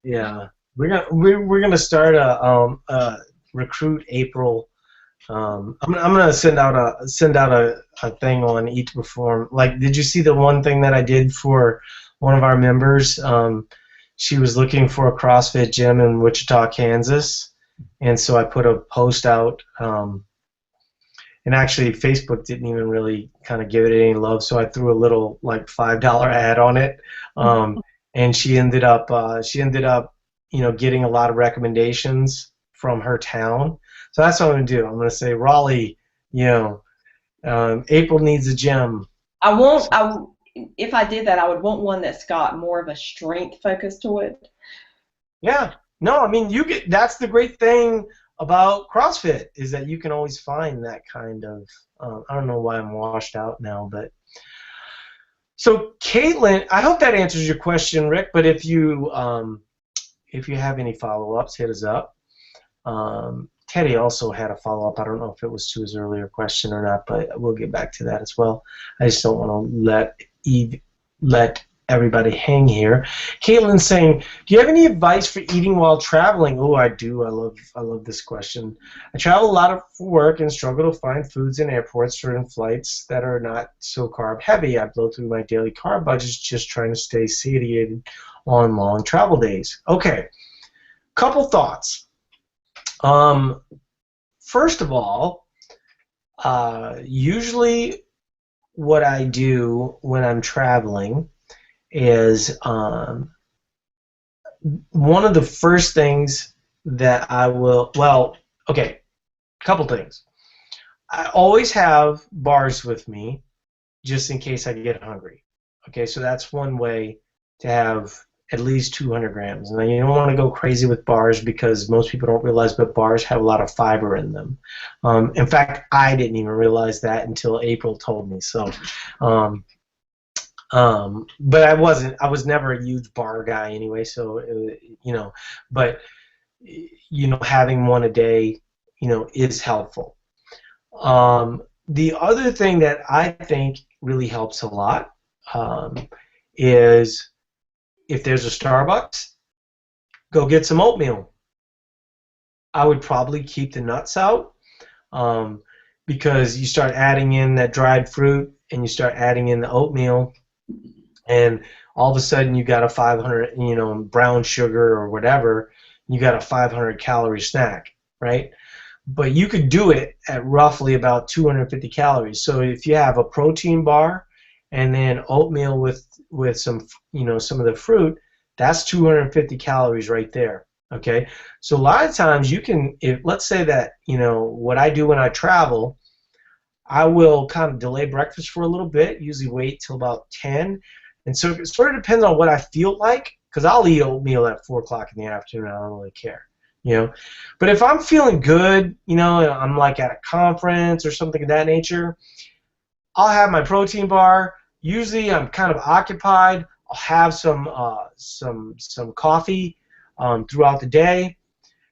yeah, we're gonna start a recruit April. I'm gonna send out a thing on Eat to Perform. Like, did you see the one thing that I did for one of our members? She was looking for a CrossFit gym in Wichita, Kansas, and so I put a post out. And actually, Facebook didn't even really kind of give it any love, so I threw a little like $5 ad on it. And she ended up getting a lot of recommendations from her town. So that's what I'm gonna do. I'm gonna say Raleigh, you know, April needs a gym. I won't. If I did that, I would want one that's got more of a strength focus to it. Yeah. No, I mean that's the great thing about CrossFit is that you can always find that kind of. I don't know why I'm washed out now, but so Caitlin, I hope that answers your question, Rick. But if you have any follow-ups, hit us up. Teddy also had a follow-up. I don't know if it was to his earlier question or not, but we'll get back to that as well. I just don't want to let everybody hang here. Caitlin's saying, "Do you have any advice for eating while traveling?" Oh, I do. I love this question. I travel a lot for work and struggle to find foods in airports during flights that are not so carb heavy. I blow through my daily carb budgets just trying to stay satiated on long travel days. Okay, couple thoughts. First of all, usually what I do when I'm traveling is one of the first things that I will, well, okay, couple things. I always have bars with me just in case I get hungry. Okay, so that's one way to have at least 200 grams. Now, you don't want to go crazy with bars because most people don't realize, but bars have a lot of fiber in them. In fact, I didn't even realize that until April told me. So, but I was never a huge bar guy anyway. So, but having one a day, is helpful. The other thing that I think really helps a lot is if there's a Starbucks, go get some oatmeal. I would probably keep the nuts out because you start adding in that dried fruit and you start adding in the oatmeal, and all of a sudden you got a 500, brown sugar or whatever, you got a 500 calorie snack, right? But you could do it at roughly about 250 calories. So if you have a protein bar and then oatmeal with some some of the fruit, that's 250 calories right there. Okay, so a lot of times you can, let's say that what I do when I travel, I will kind of delay breakfast for a little bit, usually wait till about 10, and so it sort of depends on what I feel like, because I'll eat oatmeal at 4 o'clock in the afternoon. I don't really care. But if I'm feeling good, and I'm like at a conference or something of that nature, I'll have my protein bar. Usually I'm kind of occupied. I'll have some coffee throughout the day,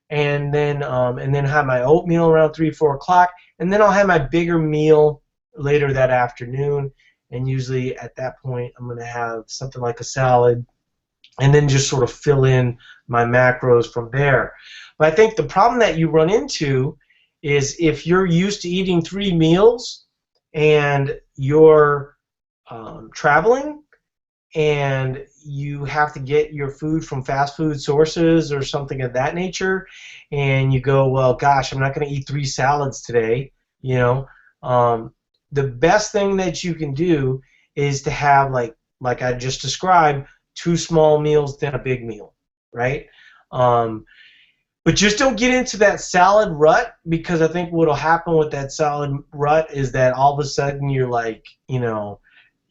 and then have my oatmeal around 3-4 o'clock, and then I'll have my bigger meal later that afternoon. And usually at that point I'm going to have something like a salad, and then just sort of fill in my macros from there. But I think the problem that you run into is if you're used to eating 3 meals and you're traveling and you have to get your food from fast food sources or something of that nature, and you go, well, gosh, I'm not going to eat 3 salads today, the best thing that you can do is to have, like I just described, 2 small meals, then a big meal, right? But just don't get into that salad rut, because I think what will happen with that salad rut is that all of a sudden you're like,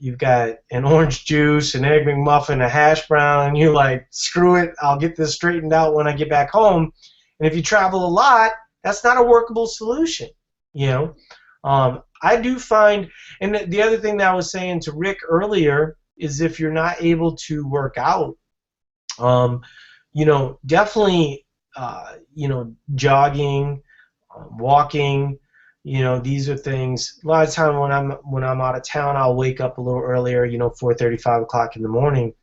you've got an orange juice, an egg McMuffin, a hash brown, and you're like, screw it, I'll get this straightened out when I get back home. And if you travel a lot, that's not a workable solution, I do find, and the other thing that I was saying to Rick earlier is if you're not able to work out, definitely jogging, walking. These are things. A lot of time when I'm out of town, I'll wake up a little earlier. 4:30, 5 o'clock in the morning.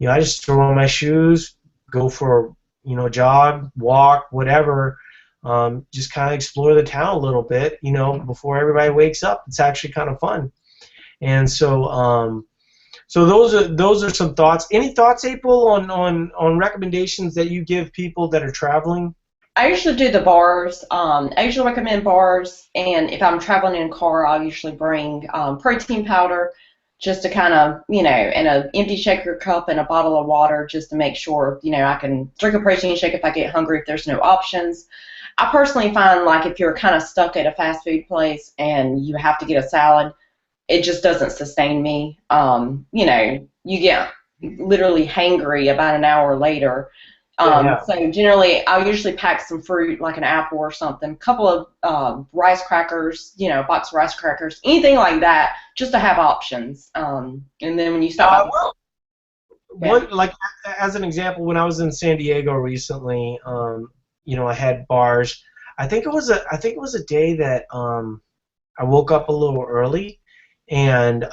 I just throw on my shoes, go for a jog, walk, whatever. Just kind of explore the town a little bit. Before everybody wakes up. It's actually kind of fun. And so those are some thoughts. Any thoughts, April, on recommendations that you give people that are traveling? I usually do the bars. I usually recommend bars, and if I'm traveling in a car, I'll usually bring protein powder just to kind of, and an empty shaker cup and a bottle of water just to make sure, I can drink a protein shake if I get hungry if there's no options. I personally find like if you're kind of stuck at a fast food place and you have to get a salad, it just doesn't sustain me. You get literally hangry about an hour later. Yeah. So generally, I'll usually pack some fruit, like an apple or something, a couple of rice crackers, a box of rice crackers, anything like that, just to have options. And then when you stop by, Well, yeah. like as an example, when I was in San Diego recently, I had bars. I think it was a day that I woke up a little early, and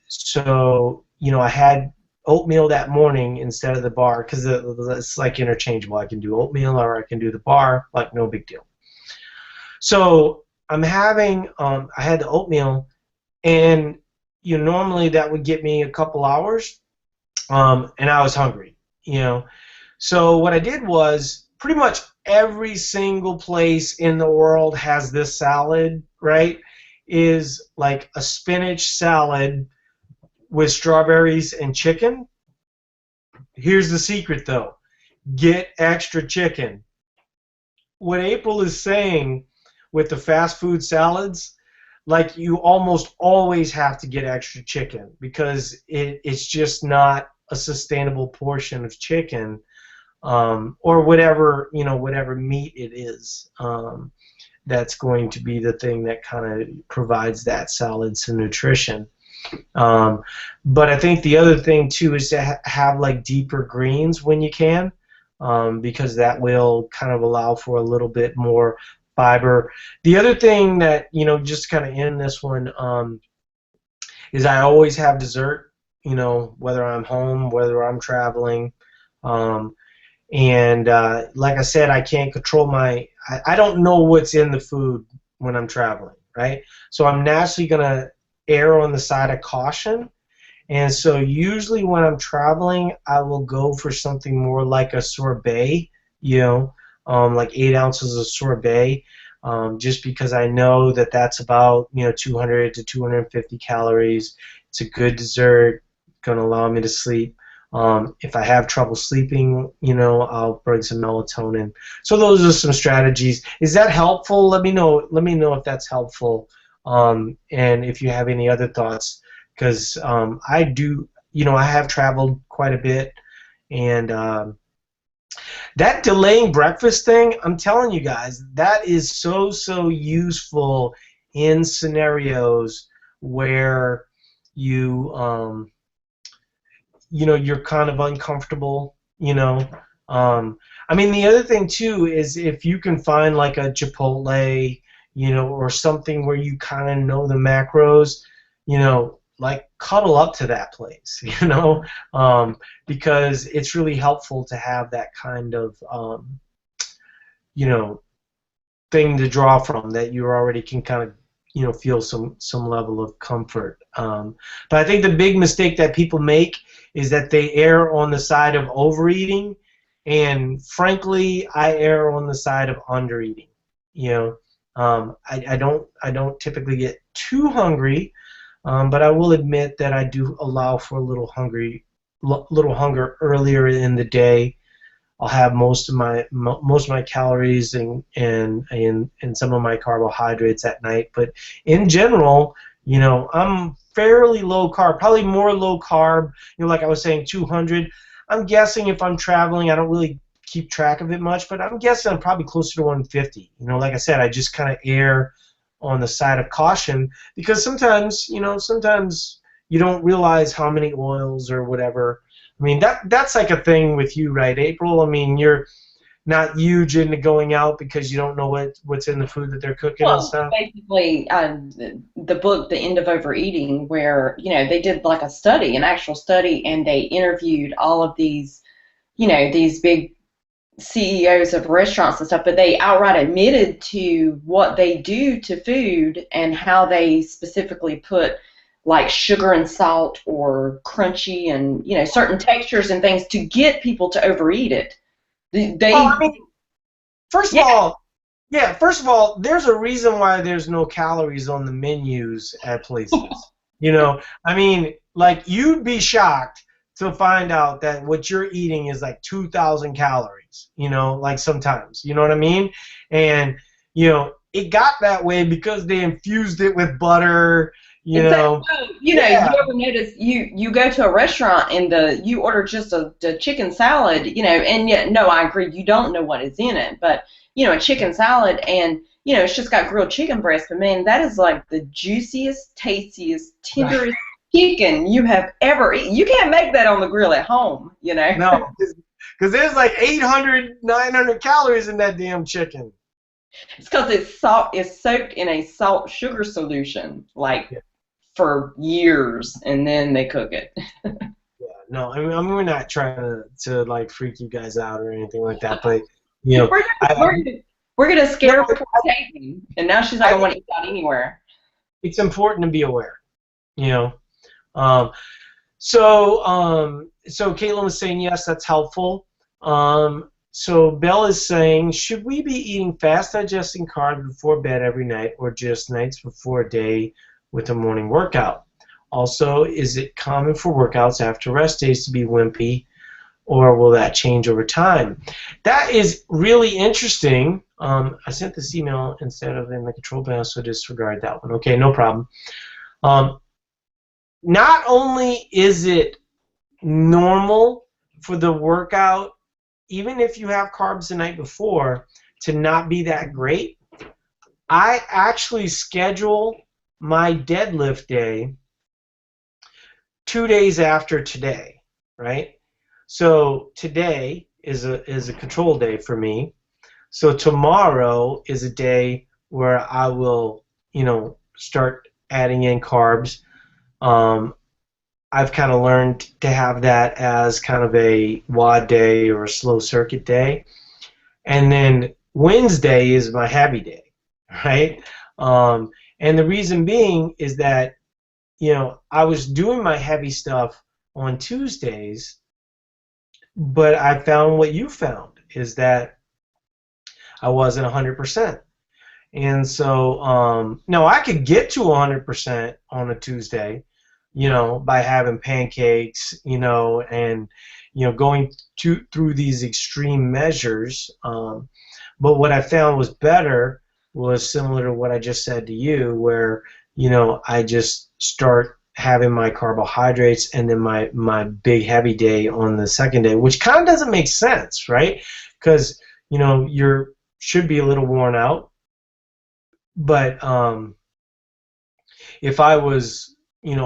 so I had oatmeal that morning instead of the bar because it's like interchangeable. I can do oatmeal or I can do the bar, like no big deal. So I had the oatmeal, and normally that would get me a couple hours, and I was hungry. So what I did was pretty much every single place in the world has this salad, right? Is like a spinach salad with strawberries and chicken. Here's the secret though. Get extra chicken. What April is saying with the fast food salads, like you almost always have to get extra chicken because it's just not a sustainable portion of chicken, or whatever meat it is, that's going to be the thing that kind of provides that salad some nutrition. But I think the other thing too is to have like deeper greens when you can, because that will kind of allow for a little bit more fiber. The other thing that just kind of end this one, is I always have dessert. Whether I'm home, whether I'm traveling. And like I said, I can't control I don't know what's in the food when I'm traveling, right? So I'm naturally going to err on the side of caution. And so usually when I'm traveling, I will go for something more like a sorbet, like 8 ounces of sorbet, just because I know that that's about 200 to 250 calories. It's a good dessert, going to allow me to sleep. If I have trouble sleeping, I'll bring some melatonin. So those are some strategies. Is that helpful? Let me know. Let me know if that's helpful, and if you have any other thoughts, because I do. I have traveled quite a bit, and that delaying breakfast thing, I'm telling you guys, that is so useful in scenarios where you you're kind of uncomfortable. I mean, the other thing too is if you can find like a Chipotle, or something where you kind of know the macros, like cuddle up to that place, because it's really helpful to have that kind of you know thing to draw from that you already can kind of feel some level of comfort. But I think the big mistake that people make is that they err on the side of overeating, and frankly, I err on the side of undereating. I don't typically get too hungry, but I will admit that I do allow for a little hunger earlier in the day. I'll have most of my calories and some of my carbohydrates at night. But in general, I'm fairly low carb, probably more low carb. Like I was saying, 200. I'm guessing if I'm traveling, I don't really keep track of it much, but I'm guessing I'm probably closer to 150. Like I said, I just kind of err on the side of caution because sometimes you don't realize how many oils or whatever. I mean, that's like a thing with you, right, April? I mean, you're not huge into going out because you don't know what's in the food that they're cooking and Well, stuff. basically, the book, The End of Overeating, where, they did like a study, an actual study, and they interviewed all of these, these big CEOs of restaurants and stuff, but they outright admitted to what they do to food and how they specifically put like sugar and salt or crunchy and, certain textures and things to get people to overeat it. Well, They, I mean, first of yeah, all, yeah, first of all, there's a reason why there's no calories on the menus at places. I mean, like you'd be shocked to find out that what you're eating is like 2,000 calories, like sometimes, you know what I mean? And, it got that way because they infused it with butter, exactly. You Yeah, ever notice you go to a restaurant and you order just a chicken salad, and yet no, I agree, you don't know what is in it, but a chicken salad and it's just got grilled chicken breast, but man, that is like the juiciest, tastiest, right. tenderest chicken you have ever eaten. You can't make that on the grill at home. No, because there's like 800, 900 calories in that damn chicken. It's because it's soaked in a salt sugar solution, like Yeah, for years, and then they cook it. yeah. No, I mean we're not trying to like freak you guys out or anything like that, but you know, We're I, gonna, we're gonna, we're gonna no, scare her before tasting, and now she's not I gonna think want to eat out anywhere. it's important to be aware. You know, um, so Caitlin was saying yes, that's helpful. So Belle is saying, should we be eating fast digesting carbs before bed every night, or just nights before a day with a morning workout? Also, is it common for workouts after rest days to be wimpy, or will that change over time? That is really interesting. I sent this email instead of in the control panel, so disregard that one. Okay, no problem. Um, Not only is it normal for the workout, even if you have carbs the night before, to not be that great, I actually schedule my deadlift day 2 days after today, right? So today is a control day for me. So tomorrow is a day where I will, start adding in carbs. Um, I've kind of learned to have that as kind of a WOD day or a slow circuit day. And then Wednesday is my heavy day, right? And the reason being is that, I was doing my heavy stuff on Tuesdays, but I found what you found is that I wasn't 100%. And so, no, I could get to 100% on a Tuesday, by having pancakes, and, going through these extreme measures. But what I found was better was similar to what I just said to you, where, I just start having my carbohydrates and then my big heavy day on the second day, which kind of doesn't make sense, right? Because, you're should be a little worn out. But if I was,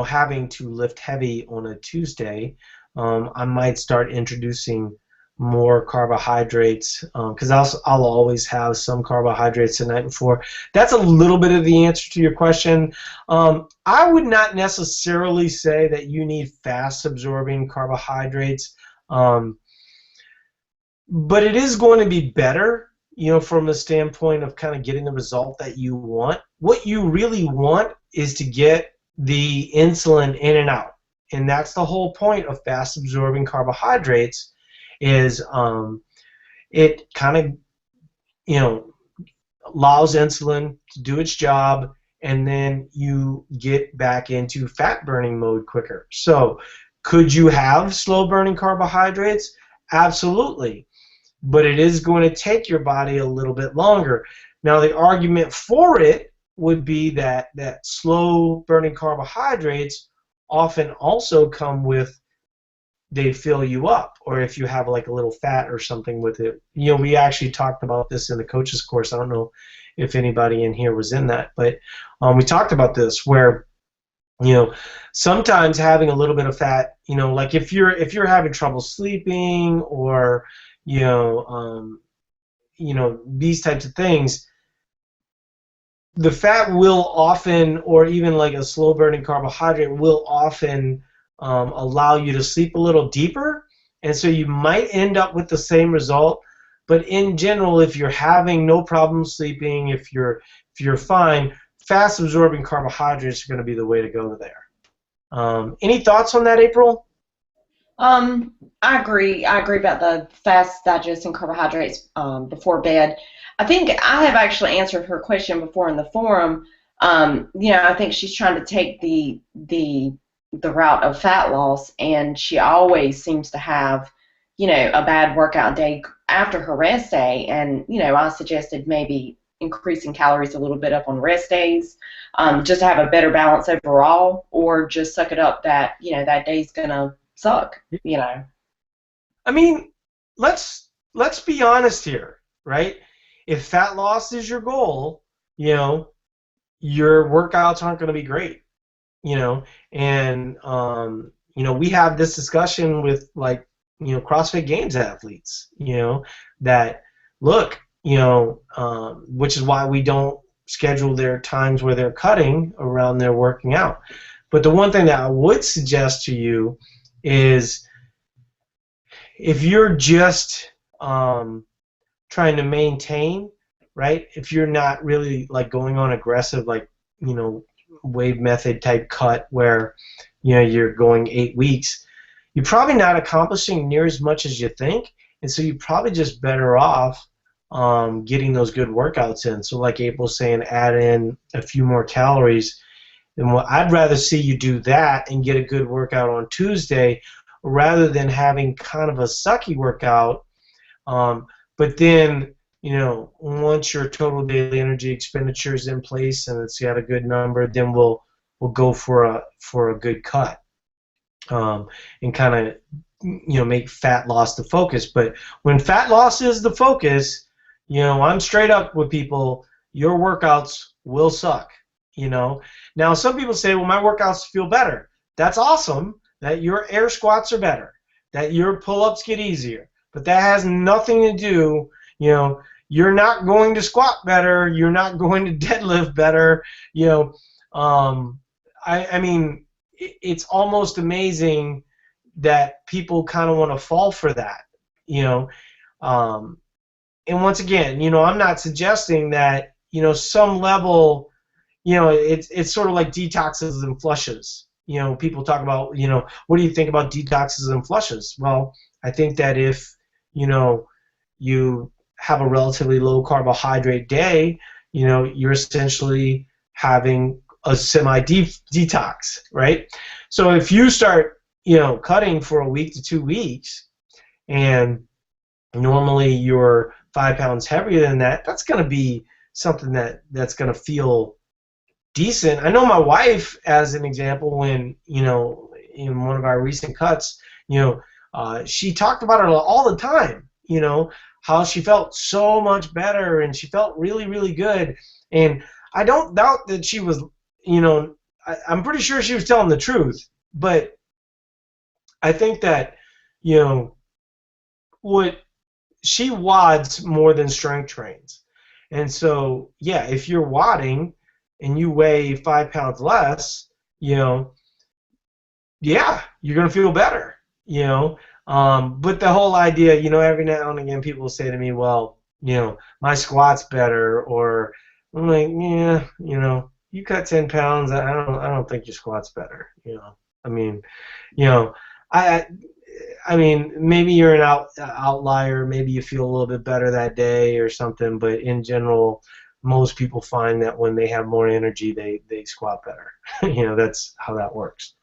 having to lift heavy on a Tuesday, I might start introducing more carbohydrates because I'll always have some carbohydrates the night before. That's a little bit of the answer to your question. I would not necessarily say that you need fast absorbing carbohydrates, but it is going to be better, from a standpoint of kind of getting the result that you want. What you really want is to get the insulin in and out. And that's the whole point of fast absorbing carbohydrates is it kind of, allows insulin to do its job, and then you get back into fat burning mode quicker. So could you have slow burning carbohydrates? Absolutely. But it is going to take your body a little bit longer. Now, the argument for it would be that slow burning carbohydrates often also come with, they fill you up, or if you have like a little fat or something with it. We actually talked about this in the coaches course. I don't know if anybody in here was in that, but we talked about this where, sometimes having a little bit of fat, like if you're having trouble sleeping, or, these types of things, the fat will often, or even like a slow burning carbohydrate will often allow you to sleep a little deeper, and so you might end up with the same result. But in general, if you're having no problem sleeping, if you're fine, fast absorbing carbohydrates are going to be the way to go there. Any thoughts on that, April? I agree. I agree about the fast digesting carbohydrates before bed. I think I have actually answered her question before in the forum. I think she's trying to take the route of fat loss, and she always seems to have, a bad workout day after her rest day. And, I suggested maybe increasing calories a little bit up on rest days, just to have a better balance overall, or just suck it up that, that day's going to suck. I mean, let's be honest here, right? If fat loss is your goal, your workouts aren't going to be great, and we have this discussion with CrossFit Games athletes, that look, which is why we don't schedule their times where they're cutting around their working out. But the one thing that I would suggest to you is, if you're just trying to maintain, right? If you're not really going on aggressive, wave method type cut where you're going 8 weeks, you're probably not accomplishing near as much as you think, and so you're probably just better off getting those good workouts in. So like April's saying, add in a few more calories. And I'd rather see you do that and get a good workout on Tuesday, rather than having kind of a sucky workout, but then, once your total daily energy expenditure is in place and it's got a good number, then we'll go for a good cut, and kind of, make fat loss the focus. But when fat loss is the focus, I'm straight up with people, your workouts will suck. Now some people say, well, my workouts feel better. That's awesome that your air squats are better, that your pull-ups get easier, but that has nothing to do, you're not going to squat better, you're not going to deadlift better, I mean, it's almost amazing that people kind of want to fall for that, and once again, I'm not suggesting that, some level, it's sort of like detoxes and flushes. People talk about, what do you think about detoxes and flushes? Well, I think that if, you have a relatively low carbohydrate day, you're essentially having a semi-detox, right? So if you start, cutting for a week to 2 weeks, and normally you're 5 pounds heavier than that, that's going to be something that's going to feel decent. I know my wife, as an example, when, in one of our recent cuts, she talked about it all the time, how she felt so much better and she felt really, really good. And I don't doubt that she was, I'm pretty sure she was telling the truth, but I think that, what she WODs more than strength trains. And so, yeah, if you're WODing and you weigh 5 pounds less, yeah, you're going to feel better, But the whole idea, every now and again people will say to me, well, my squat's better, or I'm like, yeah, you cut 10 pounds, I don't think your squat's better, I mean, I mean, maybe you're an outlier, maybe you feel a little bit better that day or something, but in general, most people find that when they have more energy, they squat better. That's how that works.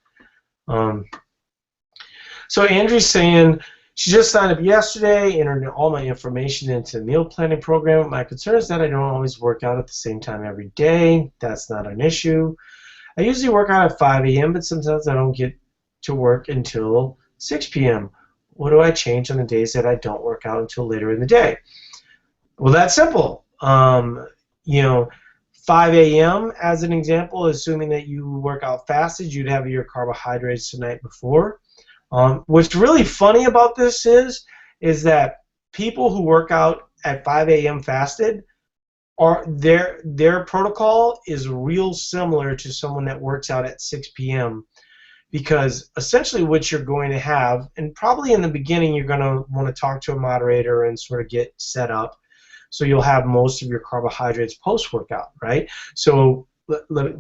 So Andrew's saying, she just signed up yesterday, entered all my information into the meal planning program. My concern is that I don't always work out at the same time every day. That's not an issue. I usually work out at 5 a.m., but sometimes I don't get to work until 6 p.m. What do I change on the days that I don't work out until later in the day? Well, that's simple. 5 a.m. as an example, assuming that you work out fasted, you'd have your carbohydrates the night before. What's really funny about this is that people who work out at 5 a.m. fasted, are their protocol is real similar to someone that works out at 6 p.m. Because essentially what you're going to have, and probably in the beginning you're going to want to talk to a moderator and sort of get set up, so you'll have most of your carbohydrates post-workout, right? So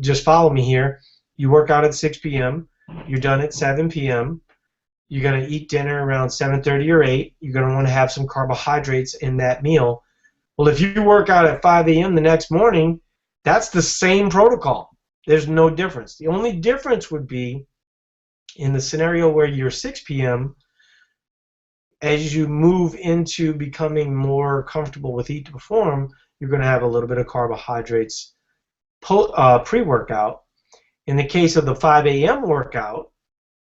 just follow me here. You work out at 6 p.m., you're done at 7 p.m., you're going to eat dinner around 7:30 or 8, you're going to want to have some carbohydrates in that meal. Well, if you work out at 5 a.m. the next morning, that's the same protocol. There's no difference. The only difference would be in the scenario where you're 6 p.m., as you move into becoming more comfortable with Eat to Perform, you're going to have a little bit of carbohydrates pre-workout. In the case of the 5 a.m. workout,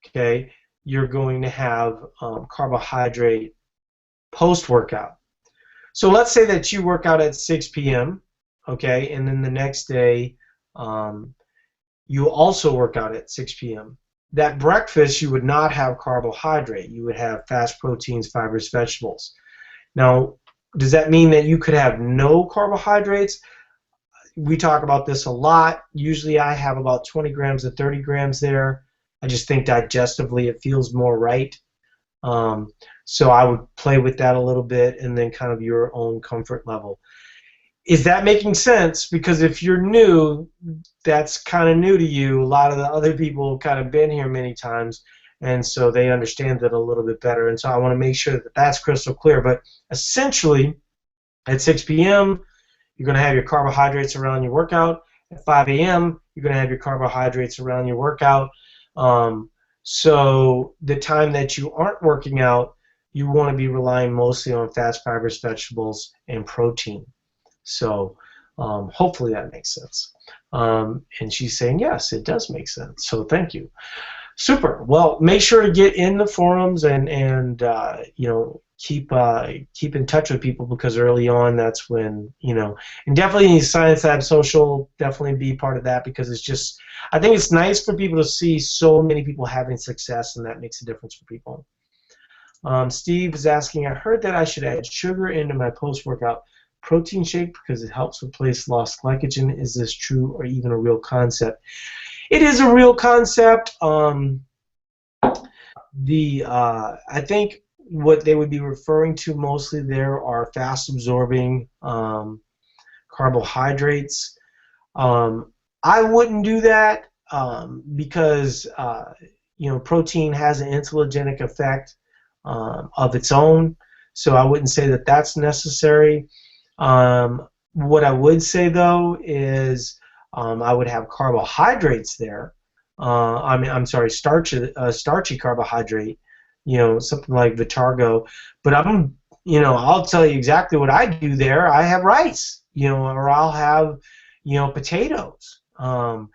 okay, you're going to have carbohydrate post-workout. So let's say that you work out at 6 p.m., okay, and then the next day you also work out at 6 p.m. That breakfast you would not have carbohydrate. You would have fast proteins, fibers, vegetables. Now, does that mean that you could have no carbohydrates? We talk about this a lot. Usually I have about 20 grams to 30 grams there. I just think digestively it feels more right. So I would play with that a little bit and then kind of your own comfort level. Is that making sense? Because if you're new, that's kind of new to you. A lot of the other people have kind of been here many times, and so they understand it a little bit better. And so I want to make sure that that's crystal clear. But essentially, at 6 p.m., you're going to have your carbohydrates around your workout. At 5 a.m., you're going to have your carbohydrates around your workout. So the time that you aren't working out, you want to be relying mostly on fats, fibers, vegetables, and protein. So hopefully that makes sense. And she's saying, yes, it does make sense. So thank you. Super. Well, make sure to get in the forums and you know, keep in touch with people, because early on that's when, you know, and definitely Science Lab Social, definitely be part of that, because it's just, I think it's nice for people to see so many people having success, and that makes a difference for people. Steve is asking, I heard that I should add sugar into my post-workout protein shake because it helps replace lost glycogen. Is this true or even a real concept? It is a real concept. I think what they would be referring to mostly there are fast-absorbing carbohydrates. I wouldn't do that because you know, protein has an insulinogenic effect of its own, so I wouldn't say that that's necessary. What I would say though is I would have carbohydrates there. I'm sorry, starchy carbohydrate. You know, something like Vitargo. But you know, I'll tell you exactly what I do there. I have rice, you know, or I'll have, you know, potatoes. And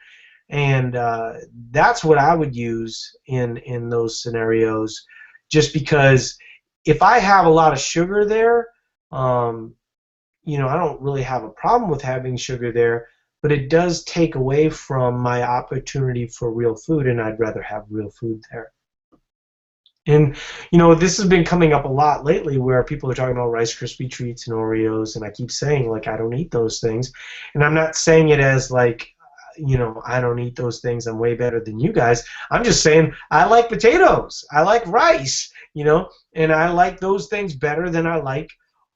that's what I would use in those scenarios, just because if I have a lot of sugar there, you know, I don't really have a problem with having sugar there, but it does take away from my opportunity for real food, and I'd rather have real food there. And, you know, this has been coming up a lot lately where people are talking about Rice Krispie treats and Oreos, and I keep saying, like, I don't eat those things. And I'm not saying it as, like, you know, I don't eat those things, I'm way better than you guys. I'm just saying I like potatoes, I like rice, you know, and I like those things better than I like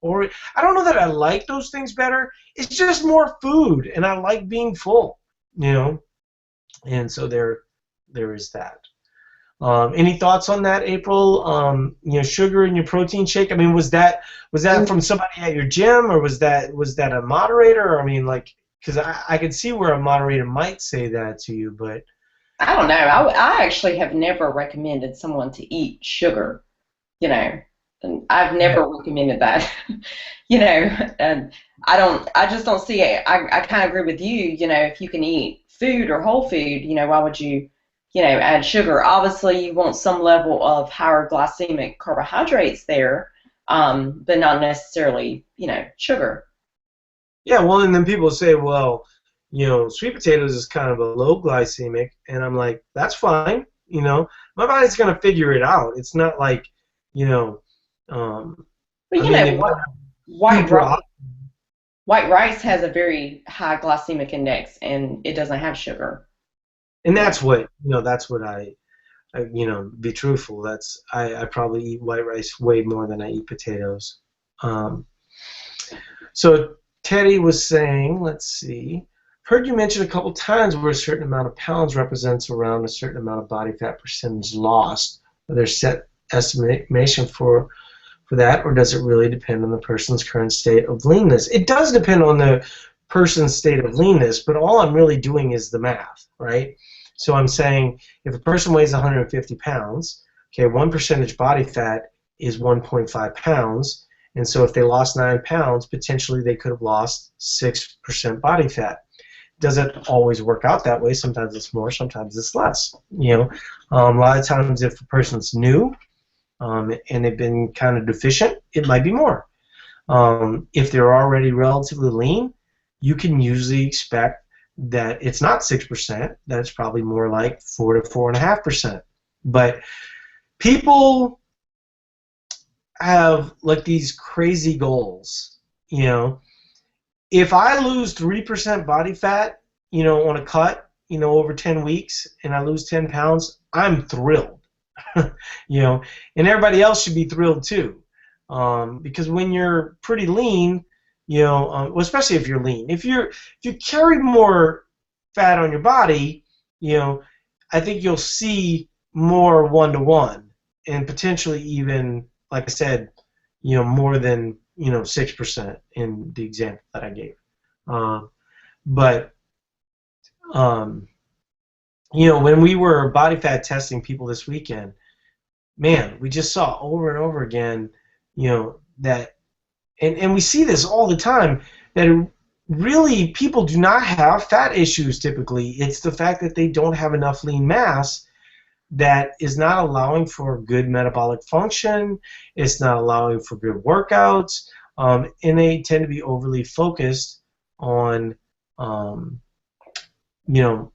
Oreo. I don't know that I like those things better. It's just more food, and I like being full, you know. And so there is that. Any thoughts on that, April? You know, sugar in your protein shake. I mean, was that from somebody at your gym, or was that a moderator? Or, I mean, like, because I could see where a moderator might say that to you, but I don't know. I actually have never recommended someone to eat sugar. You know, and I've never recommended that. You know, and I just don't see it. I kind of agree with you. You know, if you can eat food or whole food, you know, why would you? You know, add sugar. Obviously, you want some level of higher glycemic carbohydrates there, but not necessarily, you know, sugar. yeah. Well, and then people say, well, you know, sweet potatoes is kind of a low glycemic, and I'm like, that's fine. You know, my body's gonna figure it out. It's not like, you know, But I you mean, know what? White super. rice, white rice has a very high glycemic index, and it doesn't have sugar. And Yeah. that's what, that's what be truthful. I probably eat white rice way more than I eat potatoes. Um, so Teddy was saying, let's see, heard you mention a couple times where a certain amount of pounds represents around a certain amount of body fat percentage lost. Are there set estimation for that, or does it really depend on the person's current state of leanness? It does depend on the person's state of leanness, but all I'm really doing is the math, right? So I'm saying if a person weighs 150 pounds, okay, 1% body fat is 1.5 pounds, and so if they lost 9 pounds, potentially they could have lost 6% body fat. Doesn't always work out that way. Sometimes it's more, sometimes it's less. A lot of times if a person's new, and they've been kind of deficient, it might be more. If they're already relatively lean, you can usually expect that it's not 6%, that it's probably more like 4 to 4.5%. But people have like these crazy goals. If I lose 3% body fat, on a cut, over 10 weeks, and I lose 10 pounds, I'm thrilled. And everybody else should be thrilled too, because when you're pretty lean, well, especially if you're lean, if you carry more fat on your body, I think you'll see more one-to-one, and potentially even, like I said, more than 6% in the example that I gave. But when we were body fat testing people this weekend, man, we just saw over and over again, that, and we see this all the time, that really people do not have fat issues typically. It's the fact that they don't have enough lean mass that is not allowing for good metabolic function. It's not allowing for good workouts, and they tend to be overly focused on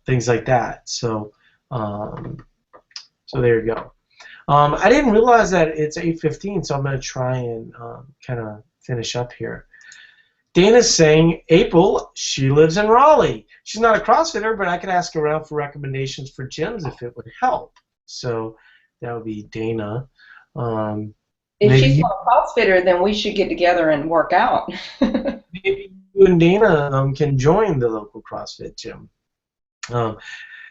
things like that. So there you go. I didn't realize that it's 8:15, so I'm going to try and kind of finish up here. Dana's saying, April, she lives in Raleigh. She's not a CrossFitter, but I could ask around for recommendations for gyms if it would help. So that would be Dana. If she's not a CrossFitter, then we should get together and work out. Maybe you and Dana can join the local CrossFit gym.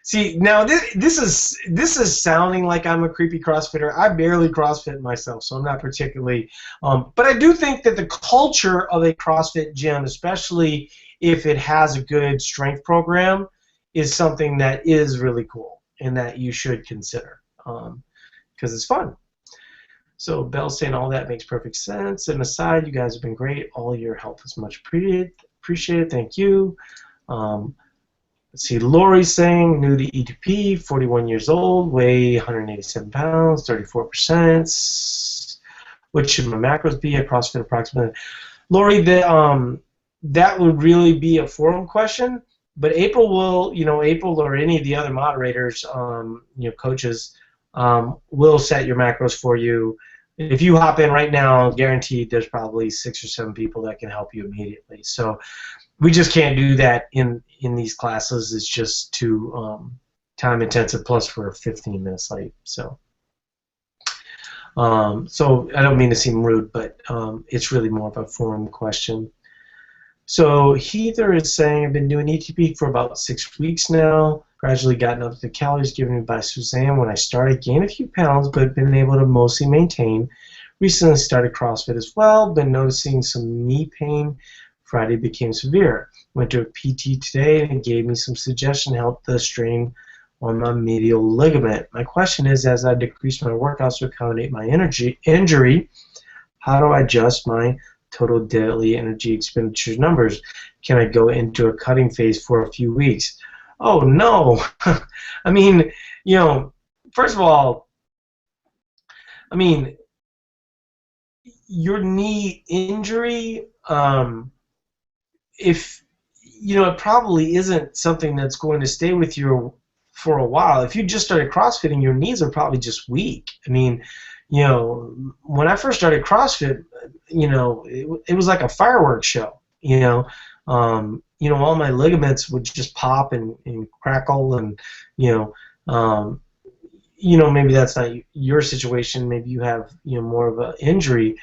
See, now this is sounding like I'm a creepy CrossFitter. I barely CrossFit myself, so I'm not particularly. But I do think that the culture of a CrossFit gym, especially if it has a good strength program, is something that is really cool and that you should consider, because it's fun. So Belle's saying all that makes perfect sense. And aside, you guys have been great. All your help is much appreciated. Thank you. Let's see, Lori's saying, new to ETP, 41 years old, weigh 187 pounds, 34%. What should my macros be at CrossFit approximately? Lori, that would really be a forum question, but April will, April or any of the other moderators, coaches, will set your macros for you. If you hop in right now, guaranteed there's probably 6 or 7 people that can help you immediately. So we just can't do that in these classes. It's just too time intensive, plus we're 15 minutes late. So so I don't mean to seem rude, but it's really more of a forum question. So Heather is saying, I've been doing ETP for about 6 weeks now, gradually gotten up to the calories given me by Suzanne when I started, gained a few pounds, but been able to mostly maintain. Recently started CrossFit as well, been noticing some knee pain. Friday became severe. Went to a PT today and it gave me some suggestion, helped the strain on my medial ligament. My question is, as I decrease my workouts to accommodate my injury, how do I adjust my total daily energy expenditure numbers? Can I go into a cutting phase for a few weeks? Oh no. I mean, first of all, your knee injury, if it probably isn't something that's going to stay with you for a while. If you just started CrossFitting, your knees are probably just weak. you know, when I first started CrossFit, you know, it was like a fireworks show. You know, all my ligaments would just pop and crackle, and you maybe that's not your situation. Maybe you have more of an injury,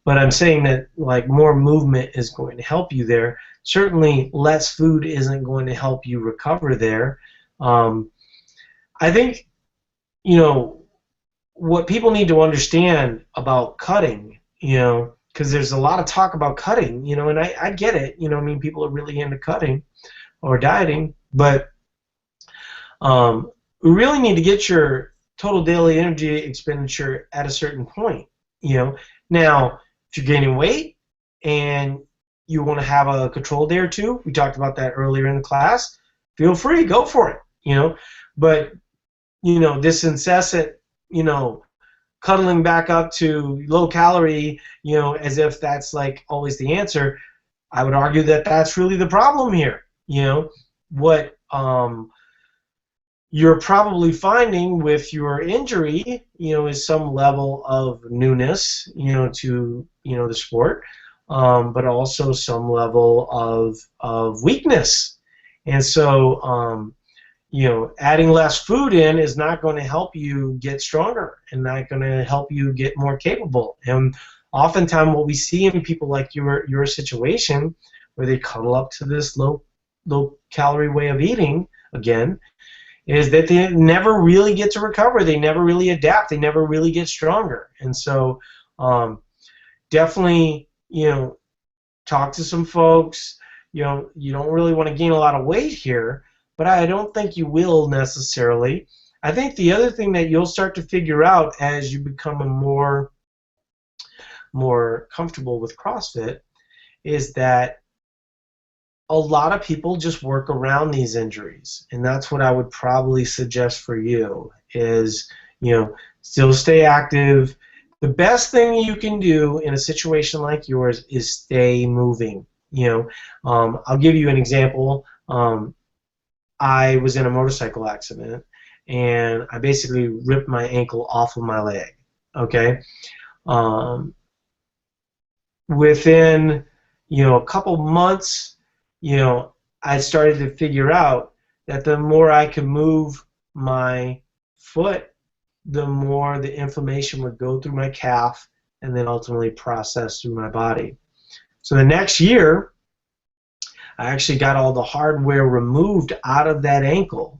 but I'm saying that like more movement is going to help you there. Certainly, less food isn't going to help you recover there. I think what people need to understand about cutting, because there's a lot of talk about cutting, and I get it. I mean, people are really into cutting or dieting, but we really need to get your total daily energy expenditure at a certain point. Now, if you're gaining weight and you want to have a control day or two, we talked about that earlier in the class, feel free, go for it. But this incessant, cuddling back up to low calorie, as if that's like always the answer, I would argue that that's really the problem here. What you're probably finding with your injury, is some level of newness, to, the sport, but also some level of weakness. And so, adding less food in is not going to help you get stronger and not going to help you get more capable. And oftentimes what we see in people like your situation, where they cuddle up to this low calorie way of eating again, is that they never really get to recover. They never really adapt. They never really get stronger. And so definitely, talk to some folks. You don't really want to gain a lot of weight here, but I don't think you will necessarily. I think the other thing that you'll start to figure out as you become more comfortable with CrossFit is that a lot of people just work around these injuries, and that's what I would probably suggest for you is, still stay active. The best thing you can do in a situation like yours is stay moving. I'll give you an example. I was in a motorcycle accident, and I basically ripped my ankle off of my leg. Okay, within a couple months, I started to figure out that the more I could move my foot, the more the inflammation would go through my calf and then ultimately process through my body. So the next year, I actually got all the hardware removed out of that ankle,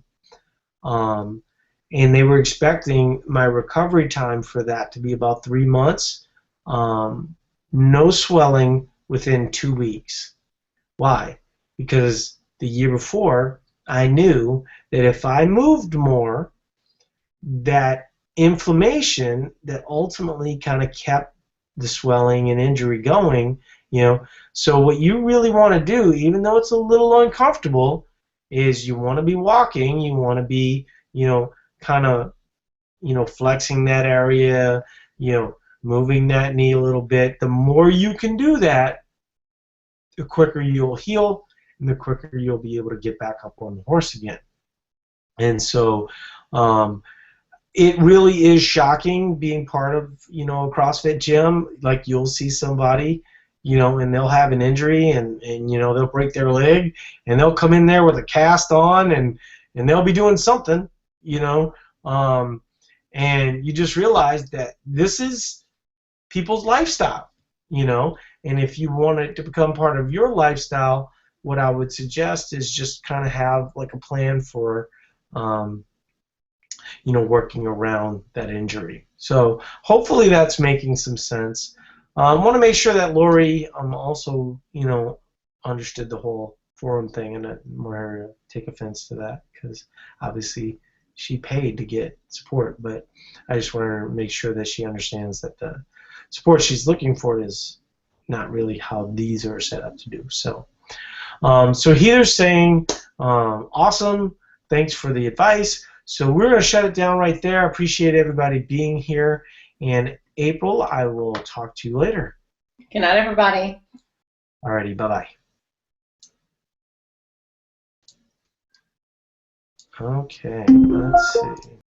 and they were expecting my recovery time for that to be about 3 months. No swelling within 2 weeks. Why? Because the year before, I knew that if I moved more, that inflammation that ultimately kind of kept the swelling and injury going, So what you really want to do, even though it's a little uncomfortable, is you want to be walking, you want to be, kind of, flexing that area, moving that knee a little bit. The more you can do that, the quicker you'll heal, and the quicker you'll be able to get back up on the horse again. And so it really is shocking being part of, a CrossFit gym. Like, you'll see somebody, and they'll have an injury, and they'll break their leg, and they'll come in there with a cast on, and they'll be doing something, and you just realize that this is people's lifestyle, and if you want it to become part of your lifestyle, what I would suggest is just kind of have like a plan for, working around that injury. So hopefully that's making some sense. I want to make sure that Lori also, understood the whole forum thing, and I don't want her to take offense to that, because obviously she paid to get support, but I just want her to make sure that she understands that the support she's looking for is not really how these are set up to do. So, so Heather's saying, awesome, thanks for the advice. So we're going to shut it down right there. I appreciate everybody being here. And April, I will talk to you later. Good night, everybody. Alrighty, bye-bye. Okay, let's see.